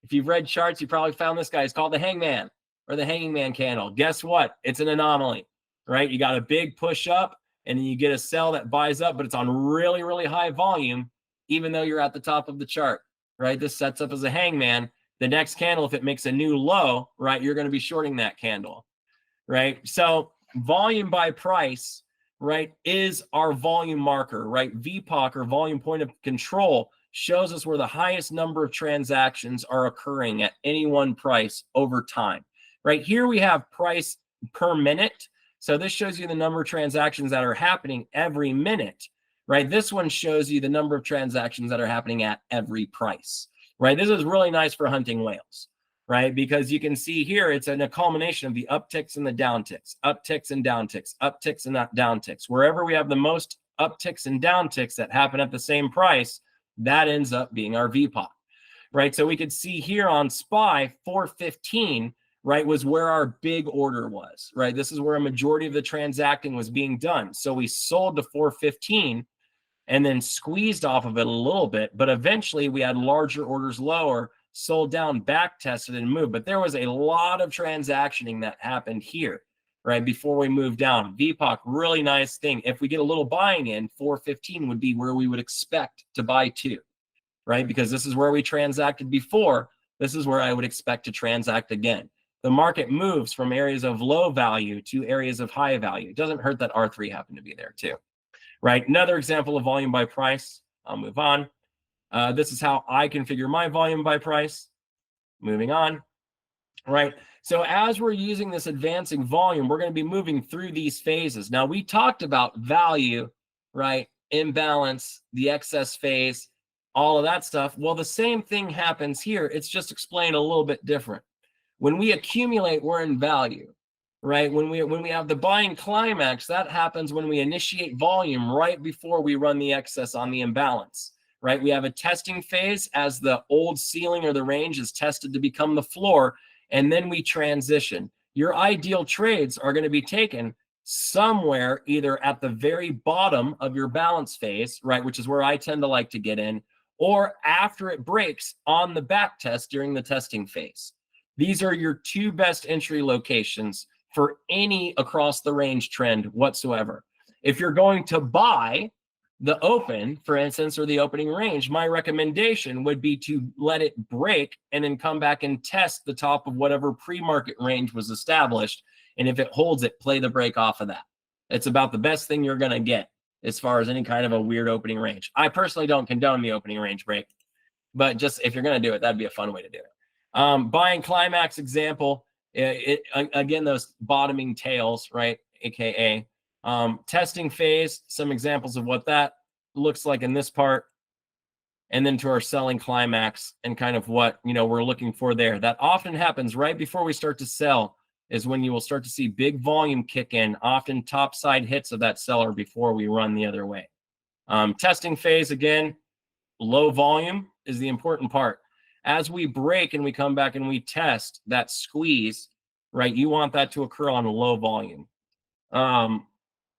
Speaker 1: If you've read charts, you probably found this guy. It's called the hangman or the hanging man candle. Guess what? It's an anomaly, right? You got a big push up and then you get a sell that buys up, but it's on really, really high volume, even though you're at the top of the chart, right? This sets up as a hangman. The next candle, if it makes a new low, right, you're going to be shorting that candle. right? So volume by price, right, is our volume marker, right? VPOC, or volume point of control, shows us where the highest number of transactions are occurring at any one price over time. Right here we have price per minute. So this shows you the number of transactions that are happening every minute, right? This one shows you the number of transactions that are happening at every price, right? This is really nice for hunting whales, right? Because you can see here, it's a culmination of the upticks and the downticks, upticks and downticks, upticks and downticks. Wherever we have the most upticks and downticks that happen at the same price, that ends up being our VPOC, right? So we could see here on SPY 415, right, was where our big order was, right? This is where a majority of the transacting was being done. So we sold to 415 and then squeezed off of it a little bit, but eventually we had larger orders lower, sold down, back tested, and moved. But there was a lot of transactioning that happened here, right, before we moved down. VPOC, really nice thing. If we get a little buying in, 415 would be where we would expect to buy to, right? Because this is where we transacted before. This is where I would expect to transact again. The market moves from areas of low value to areas of high value. It doesn't hurt that R3 happened to be there too, right? Another example of volume by price. I'll move on. This is how I configure my volume by price. Moving on, right? So as we're using this advancing volume, we're going to be moving through these phases. Now, we talked about value, right? Imbalance, the excess phase, all of that stuff. Well, the same thing happens here. It's just explained a little bit different. When we accumulate, we're in value, right? When we have the buying climax, that happens when we initiate volume right before we run the excess on the imbalance, right? We have a testing phase as the old ceiling or the range is tested to become the floor, and then we transition. Your ideal trades are going to be taken somewhere either at the very bottom of your balance phase, right, which is where I tend to like to get in, or after it breaks on the back test during the testing phase. These are your two best entry locations for any across the range trend whatsoever. If you're going to buy the open, for instance, or the opening range, my recommendation would be to let it break and then come back and test the top of whatever pre-market range was established. And if it holds it, play the break off of that. It's about the best thing you're going to get as far as any kind of a weird opening range. I personally don't condone the opening range break, but just if you're going to do it, that'd be a fun way to do it. Buying climax example, again, those bottoming tails, right? AKA testing phase, some examples of what that looks like in this part, and then to our selling climax and kind of what, we're looking for there. That often happens right before we start to sell is when you will start to see big volume kick in, often top side hits of that seller before we run the other way. Testing phase, again, low volume is the important part. As we break and we come back and we test that squeeze, right, you want that to occur on low volume.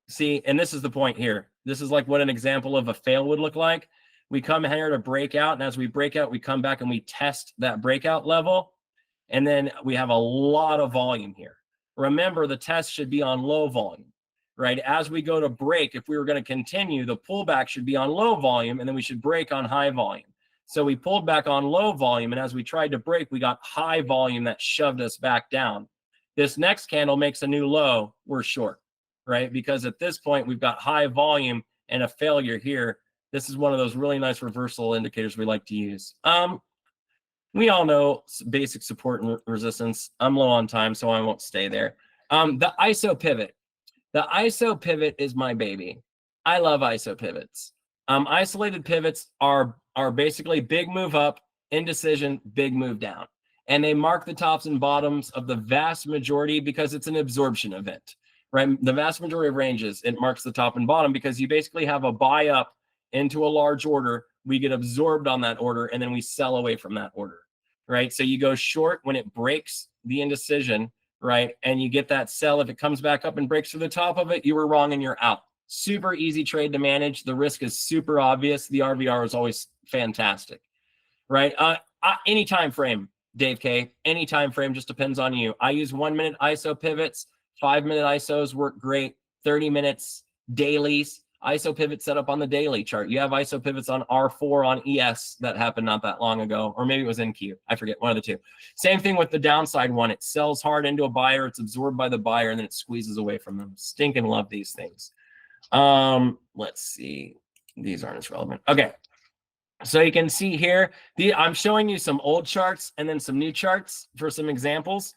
Speaker 1: See, and this is the point here. This is like what an example of a fail would look like. We come here to break out, and as we break out, we come back and we test that breakout level, and then we have a lot of volume here. Remember, the test should be on low volume, right? As we go to break, if we were going to continue, the pullback should be on low volume, and then we should break on high volume. So we pulled back on low volume, and as we tried to break, we got high volume that shoved us back down. This next candle makes a new low, we're short, right? Because at this point, we've got high volume and a failure here. This is one of those really nice reversal indicators we like to use. We all know basic support and resistance. I'm low on time, so I won't stay there. The ISO pivot. The ISO pivot is my baby. I love ISO pivots. Isolated pivots are basically big move up, indecision, big move down. And they mark the tops and bottoms of the vast majority because it's an absorption event, right? The vast majority of ranges, it marks the top and bottom because you basically have a buy up into a large order. We get absorbed on that order, and then we sell away from that order, right? So you go short when it breaks the indecision, right? And you get that sell. If it comes back up and breaks through the top of it, you were wrong and you're out. Super easy trade to manage. The risk is super obvious. The RVR is always fantastic, right? Any time frame, Dave K, any time frame, just depends on you. I use 1 minute ISO pivots, 5 minute ISOs work great, 30 minutes dailies. ISO pivot set up on the daily chart. You have ISO pivots on R4 on ES that happened not that long ago, or maybe it was NQ. I forget, one of the two. Same thing with the downside one. It sells hard into a buyer. It's absorbed by the buyer, and then it squeezes away from them. Stinking love these things. Let's see. These aren't as relevant. Okay. So you can see here, I'm showing you some old charts and then some new charts for some examples.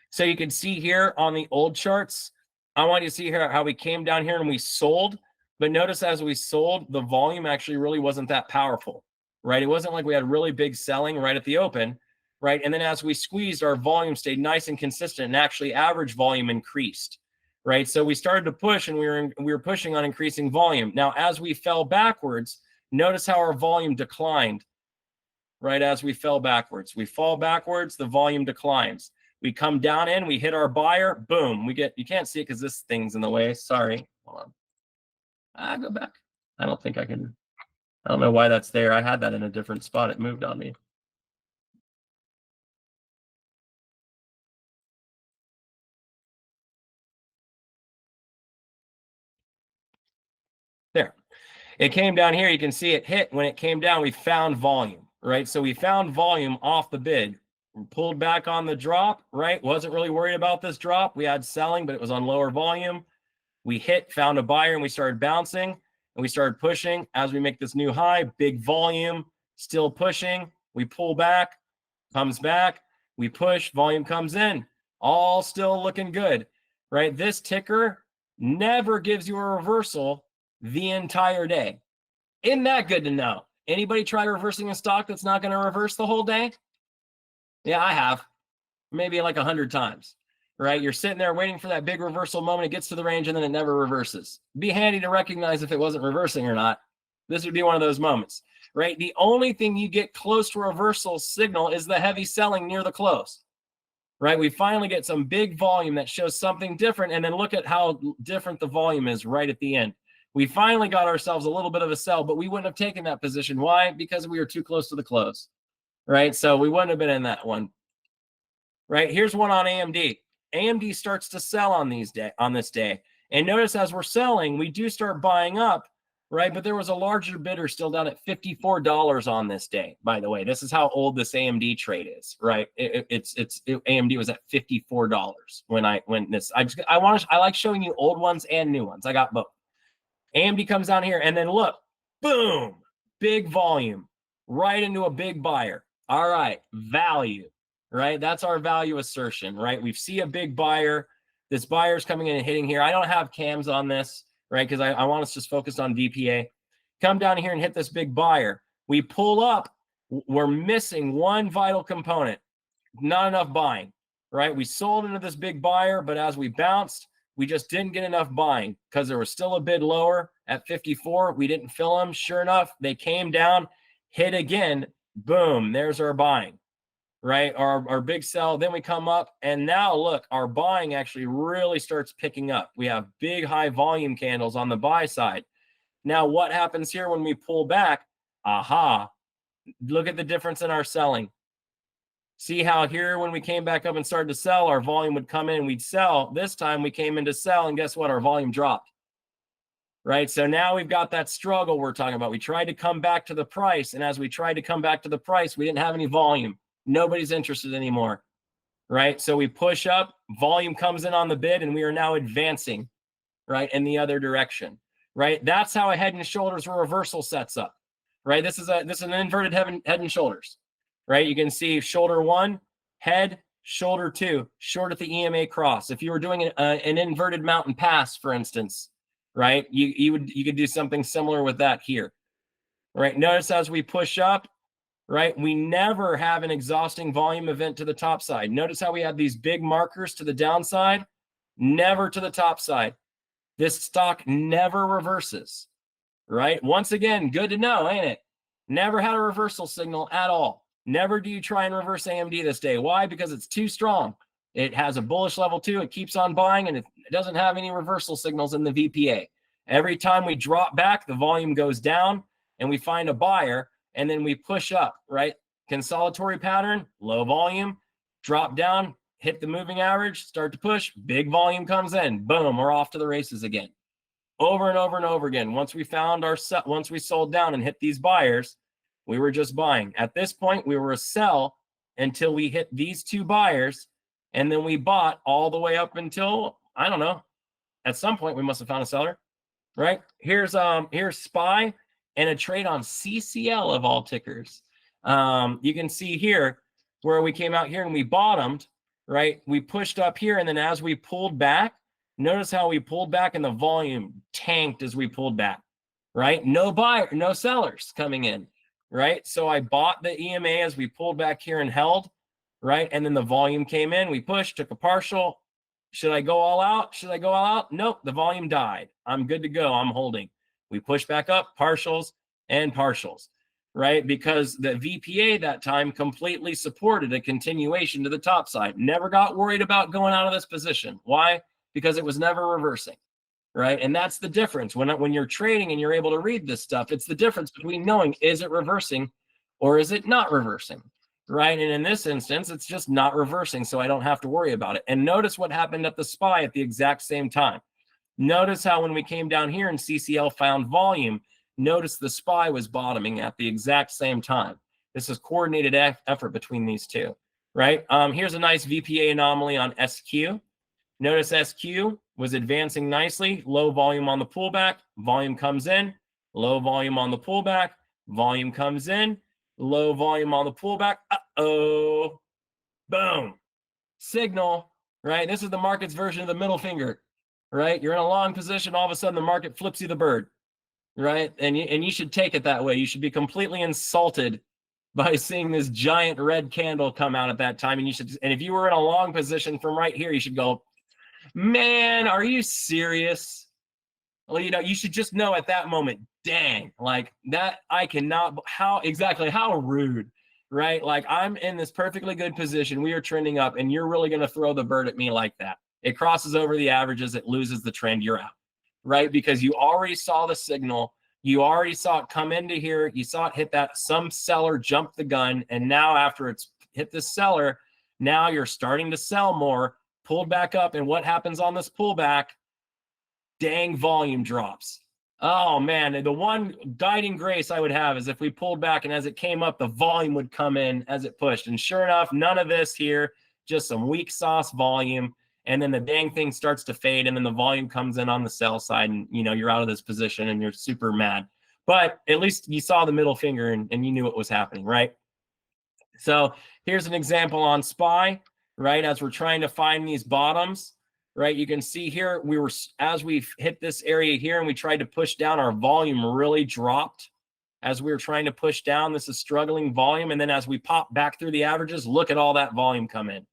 Speaker 1: So you can see here on the old charts, I want you to see here how we came down here and we sold. But notice as we sold, the volume actually really wasn't that powerful, right? It wasn't like we had really big selling right at the open, right? And then as we squeezed, our volume stayed nice and consistent, and actually average volume increased, right? So we started to push, and we were pushing on increasing volume. Now, as we fell backwards, notice how our volume declined, right? As we fell backwards, we fall backwards, the volume declines. We come down in, we hit our buyer, boom. We get, you can't see it because this thing's in the way. Sorry. Hold on. Go back. I don't think I can. I don't know why that's there. I had that in a different spot. It moved on me. There. It came down here. You can see it hit. When it came down, we found volume, right? So we found volume off the bid. We pulled back on the drop, right? Wasn't really worried about this drop. We had selling, but it was on lower volume. We hit, found a buyer, and we started bouncing, and we started pushing. As we make this new high, big volume, still pushing. We pull back, comes back. We push, volume comes in. All still looking good, right? This ticker never gives you a reversal the entire day. Isn't that good to know? Anybody try reversing a stock that's not going to reverse the whole day? Yeah, I have. Maybe like 100 times, right? You're sitting there waiting for that big reversal moment. It gets to the range and then it never reverses. Be handy to recognize if it wasn't reversing or not. This would be one of those moments, right? The only thing you get close to reversal signal is the heavy selling near the close, right? We finally get some big volume that shows something different, and then look at how different the volume is right at the end. We finally got ourselves a little bit of a sell, but we wouldn't have taken that position. Why? Because we were too close to the close, right? So we wouldn't have been in that one, right? Here's one on AMD. AMD starts to sell on this day. And notice as we're selling, we do start buying up, right? But there was a larger bidder still down at $54 on this day. By the way, this is how old this AMD trade is, right? AMD was at $54 I like showing you old ones and new ones. I got both. AMD comes down here, and then look, boom, big volume right into a big buyer. All right, value, right? That's our value assertion, right? We see a big buyer. This buyer's coming in and hitting here. I don't have cams on this, right? Because I want us just focused on DPA. Come down here and hit this big buyer. We pull up. We're missing one vital component. Not enough buying, right? We sold into this big buyer, but as we bounced, we just didn't get enough buying because there was still a bid lower at 54. We didn't fill them. Sure enough, they came down, hit again. Boom, there's our buying, right? Our big sell. Then we come up, and now look, our buying actually really starts picking up. We have big high volume candles on the buy side. Now, what happens here when we pull back? Aha, look at the difference in our selling. See how here when we came back up and started to sell, our volume would come in, we'd sell. This time we came in to sell, and guess what? Our volume dropped, right? So now we've got that struggle we're talking about. We tried to come back to the price, and as we tried to come back to the price, we didn't have any volume. Nobody's interested anymore, right? So we push up, volume comes in on the bid, and we are now advancing, right, in the other direction, right? That's how a head and shoulders reversal sets up, right? This is an inverted head and shoulders. Right, you can see shoulder one, head, shoulder two, short at the EMA cross. If you were doing an inverted mountain pass, for instance, right, you could do something similar with that here. Right, notice as we push up, right, we never have an exhausting volume event to the top side. Notice how we have these big markers to the downside, never to the top side. This stock never reverses, right? Once again, good to know, ain't it? Never had a reversal signal at all. Never do you try and reverse AMD this day. Why? Because it's too strong. It has a bullish level 2. It keeps on buying, and it doesn't have any reversal signals in the VPA. Every time we drop back, the volume goes down, and we find a buyer, and then we push up, right? Consolidatory pattern, low volume, drop down, hit the moving average, start to push, big volume comes in. Boom, we're off to the races again. over and over and over again. Once we sold down and hit these buyers, we were just buying. At this point, we were a sell until we hit these two buyers, and then we bought all the way up until, I don't know, at some point we must have found a seller, right? Here's SPY and a trade on CCL of all tickers. You can see here where we came out here and we bottomed, right? We pushed up here, and then as we pulled back, notice how we pulled back and the volume tanked as we pulled back, right? No buyer, no sellers coming in, right? So I bought the EMA as we pulled back here and held, right? And then the volume came in, we pushed, took a partial. Should I go all out? Should I go all out? Nope, the volume died. I'm good to go. I'm holding. We push back up, partials and partials, right? Because the VPA that time completely supported a continuation to the top side. Never got worried about going out of this position. Why? Because it was never reversing, right? And that's the difference. When you're trading and you're able to read this stuff, it's the difference between knowing, is it reversing or is it not reversing, right? And in this instance, it's just not reversing, so I don't have to worry about it. And notice what happened at the SPY at the exact same time. Notice how when we came down here and CCL found volume, notice the SPY was bottoming at the exact same time. This is coordinated effort between these two, right? Here's a nice VPA anomaly on SQ. Notice SQ was advancing nicely, low volume on the pullback, volume comes in, low volume on the pullback, volume comes in, low volume on the pullback. Uh-oh, boom, signal, right? This is the market's version of the middle finger, right? You're in a long position, all of a sudden the market flips you the bird, right? And you should take it that way. You should be completely insulted by seeing this giant red candle come out at that time. And if you were in a long position from right here, you should go, man, are you serious? Well, you should just know at that moment, dang, like that, I cannot, how rude, right? Like I'm in this perfectly good position. We are trending up and you're really going to throw the bird at me like that. It crosses over the averages. It loses the trend. You're out, right? Because you already saw the signal. You already saw it come into here. You saw it hit that. Some seller jumped the gun. And now after it's hit the seller, now you're starting to sell more. Pulled back up, and what happens on this pullback? Dang, volume drops. Oh man, the one guiding grace I would have is if we pulled back and as it came up, the volume would come in as it pushed. And sure enough, none of this here, just some weak sauce volume. And then the dang thing starts to fade, and then the volume comes in on the sell side, and you're out of this position and you're super mad. But at least you saw the middle finger and you knew what was happening, right? So here's an example on SPY. Right, as we're trying to find these bottoms, right, you can see here as we hit this area here and we tried to push down, our volume really dropped as we were trying to push down. This is struggling volume, and then as we pop back through the averages, look at all that volume come in,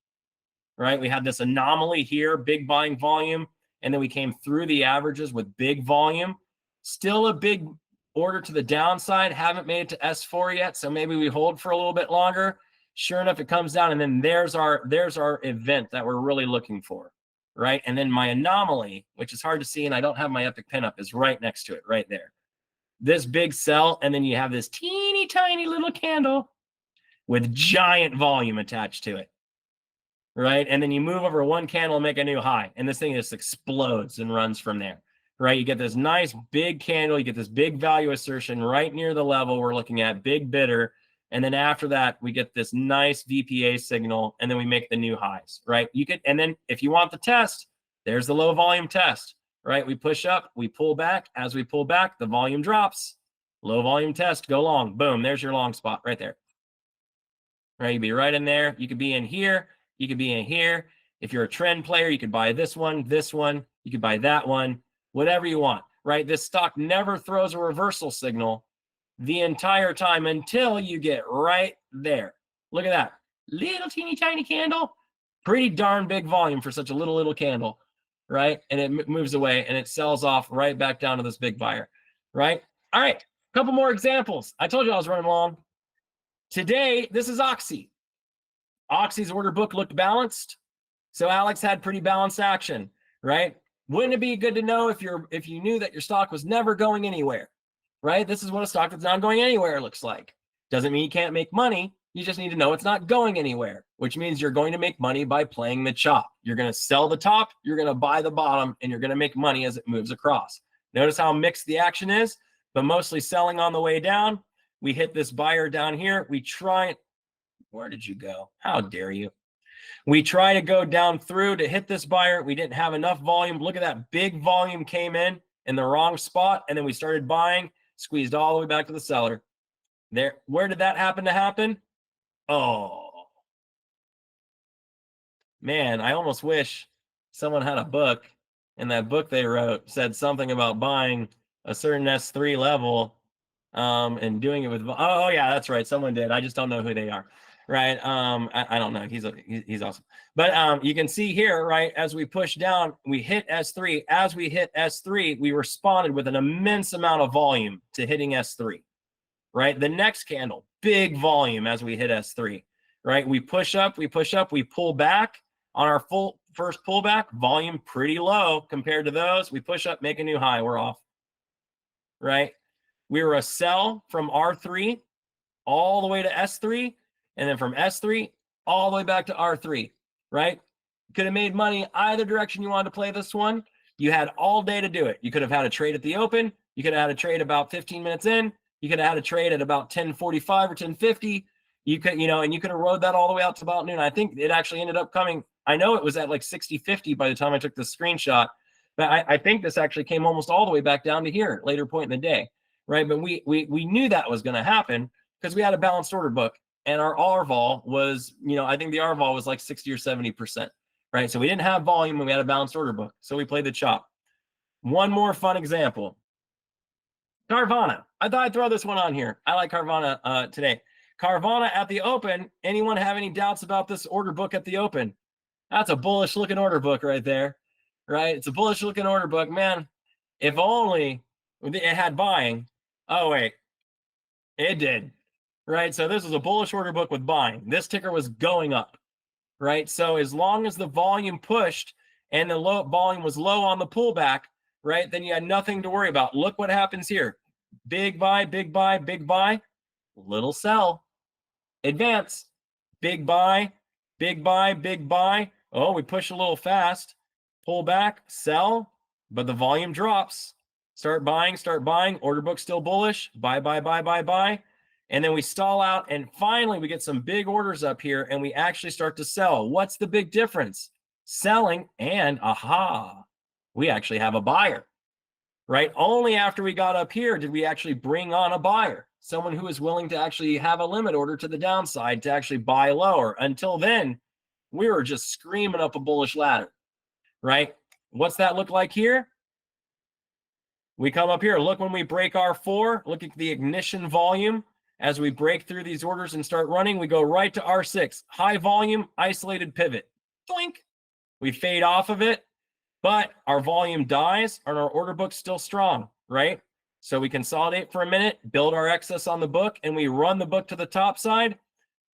Speaker 1: right? We had this anomaly here, big buying volume, and then we came through the averages with big volume. Still a big order to the downside, haven't made it to S4 yet, so maybe we hold for a little bit longer. Sure enough, it comes down, and then there's our event that we're really looking for, right? And then my anomaly, which is hard to see, and I don't have my epic pinup, is right next to it, right there. This big sell, and then you have this teeny tiny little candle with giant volume attached to it, right? And then you move over one candle and make a new high, and this thing just explodes and runs from there, right? You get this nice big candle, you get this big value assertion right near the level we're looking at, big bidder. And then after that, we get this nice VPA signal, and then we make the new highs, right? And then if you want the test, there's the low volume test, right? We push up, we pull back. As we pull back, the volume drops. Low volume test, go long. Boom, there's your long spot right there. Right, you'd be right in there. You could be in here. You could be in here. If you're a trend player, you could buy this one. You could buy that one, whatever you want, right? This stock never throws a reversal signal the entire time until you get right there. Look at that little teeny tiny candle, pretty darn big volume for such a little candle, right? And it moves away and it sells off right back down to this big buyer, right? All right, a couple more examples. I told you I was running long. Today, this is Oxy. Oxy's order book looked balanced, so Alex had pretty balanced action, right? Wouldn't it be good to know if you knew that your stock was never going anywhere? Right? This is what a stock that's not going anywhere looks like. Doesn't mean you can't make money. You just need to know it's not going anywhere, which means you're going to make money by playing the chop. You're going to sell the top, you're going to buy the bottom, and you're going to make money as it moves across. Notice how mixed the action is, but mostly selling on the way down. We hit this buyer down here. We try, where did you go? How dare you? We try to go down through to hit this buyer. We didn't have enough volume. Look at that big volume came in the wrong spot. And then we started buying, squeezed all the way back to the seller. There, where did that happen to happen? Oh, man, I almost wish someone had a book, and that book they wrote said something about buying a certain S3 level and doing it with, oh yeah, that's right, someone did. I just don't know who they are, right? I don't know. He's awesome. But you can see here, right, as we push down, we hit S3. As we hit S3, we responded with an immense amount of volume to hitting S3, right? The next candle, big volume as we hit S3, right? We push up, we pull back on our first pullback, volume pretty low compared to those. We push up, make a new high, we're off, right? We were a sell from R3 all the way to S3, and then from S3 all the way back to R3, right? You could have made money either direction you wanted to play this one. You had all day to do it. You could have had a trade at the open. You could have had a trade about 15 minutes in. You could have had a trade at about 10:45 or 10:50. You could, and you could have rode that all the way out to about noon. I think it actually ended up coming. I know it was at like 60.50 by the time I took the screenshot, but I think this actually came almost all the way back down to here, later point in the day, right? But we knew that was going to happen because we had a balanced order book, and our R-vol was, I think the R-vol was like 60 or 70%, right? So we didn't have volume and we had a balanced order book, so we played the chop. One more fun example. Carvana. I thought I'd throw this one on here. I like Carvana today. Carvana at the open. Anyone have any doubts about this order book at the open? That's a bullish looking order book right there, right? It's a bullish looking order book, man. If only it had buying. Oh, wait, it did, right? So this was a bullish order book with buying. This ticker was going up, right? So as long as the volume pushed and the low volume was low on the pullback, right, then you had nothing to worry about. Look what happens here. Big buy, big buy, big buy, little sell, advance, big buy, big buy, big buy. Oh, we push a little fast, pull back, sell, but the volume drops. Start buying, order book still bullish, buy, buy, buy, buy, buy. And then we stall out, and finally we get some big orders up here, and we actually start to sell. What's the big difference? Selling, and aha, we actually have a buyer, right? Only after we got up here did we actually bring on a buyer, someone who is willing to actually have a limit order to the downside to actually buy lower. Until then, we were just screaming up a bullish ladder, right? What's that look like here? We come up here. Look, when we break R4, look at the ignition volume. As we break through these orders and start running, we go right to R6. High volume, isolated pivot. Doink. We fade off of it, but our volume dies and our order book's still strong, right? So we consolidate for a minute, build our excess on the book, and we run the book to the top side.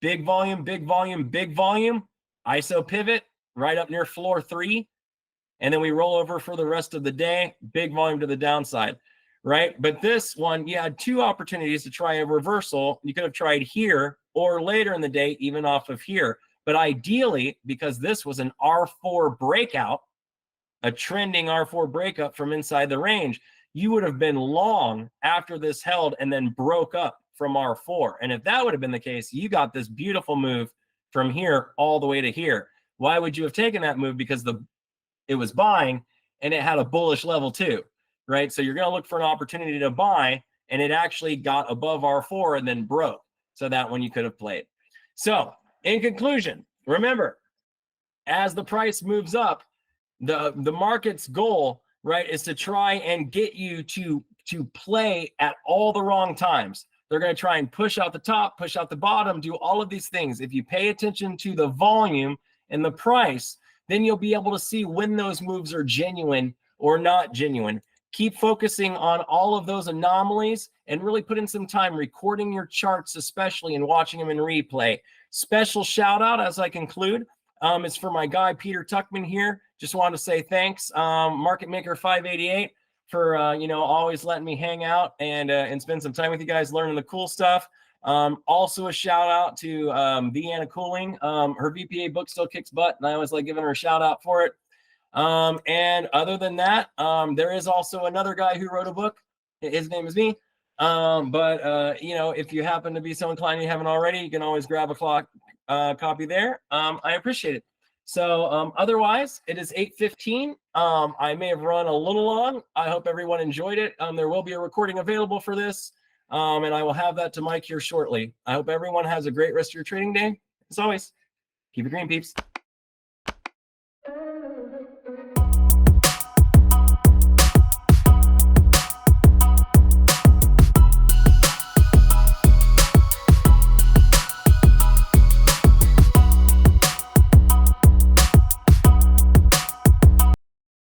Speaker 1: Big volume, big volume, big volume. ISO pivot right up near floor 3. And then we roll over for the rest of the day, big volume to the downside, right? But this one, you had two opportunities to try a reversal. You could have tried here or later in the day, even off of here. But ideally, because this was an R4 breakout, a trending R4 breakup from inside the range, you would have been long after this held and then broke up from R4. And if that would have been the case, you got this beautiful move from here all the way to here. Why would you have taken that move? Because it was buying and it had a bullish level too, right? So you're going to look for an opportunity to buy, and it actually got above R4 and then broke. So that one you could have played. So in conclusion, remember, as the price moves up, the market's goal, right, is to try and get you to play at all the wrong times. They're going to try and push out the top, push out the bottom, do all of these things. If you pay attention to the volume and the price, then you'll be able to see when those moves are genuine or not genuine. Keep focusing on all of those anomalies and really put in some time recording your charts, especially, and watching them in replay. Special shout out as I conclude. It's for my guy, Peter Tuckman here. Just wanted to say thanks, Market Maker 588, for, always letting me hang out and spend some time with you guys learning the cool stuff. Also a shout out to Deanna Cooling. Her VPA book still kicks butt, and I always like giving her a shout out for it. And other than that, there is also another guy who wrote a book. His name is me. You know, if you happen to be so inclined and you haven't already, you can always grab a copy there. I appreciate it. So otherwise, it is 8:15. I may have run a little long. I hope everyone enjoyed it. There will be a recording available for this, and I will have that to Mike here shortly. I hope everyone has a great rest of your trading day. As always, keep it green, peeps.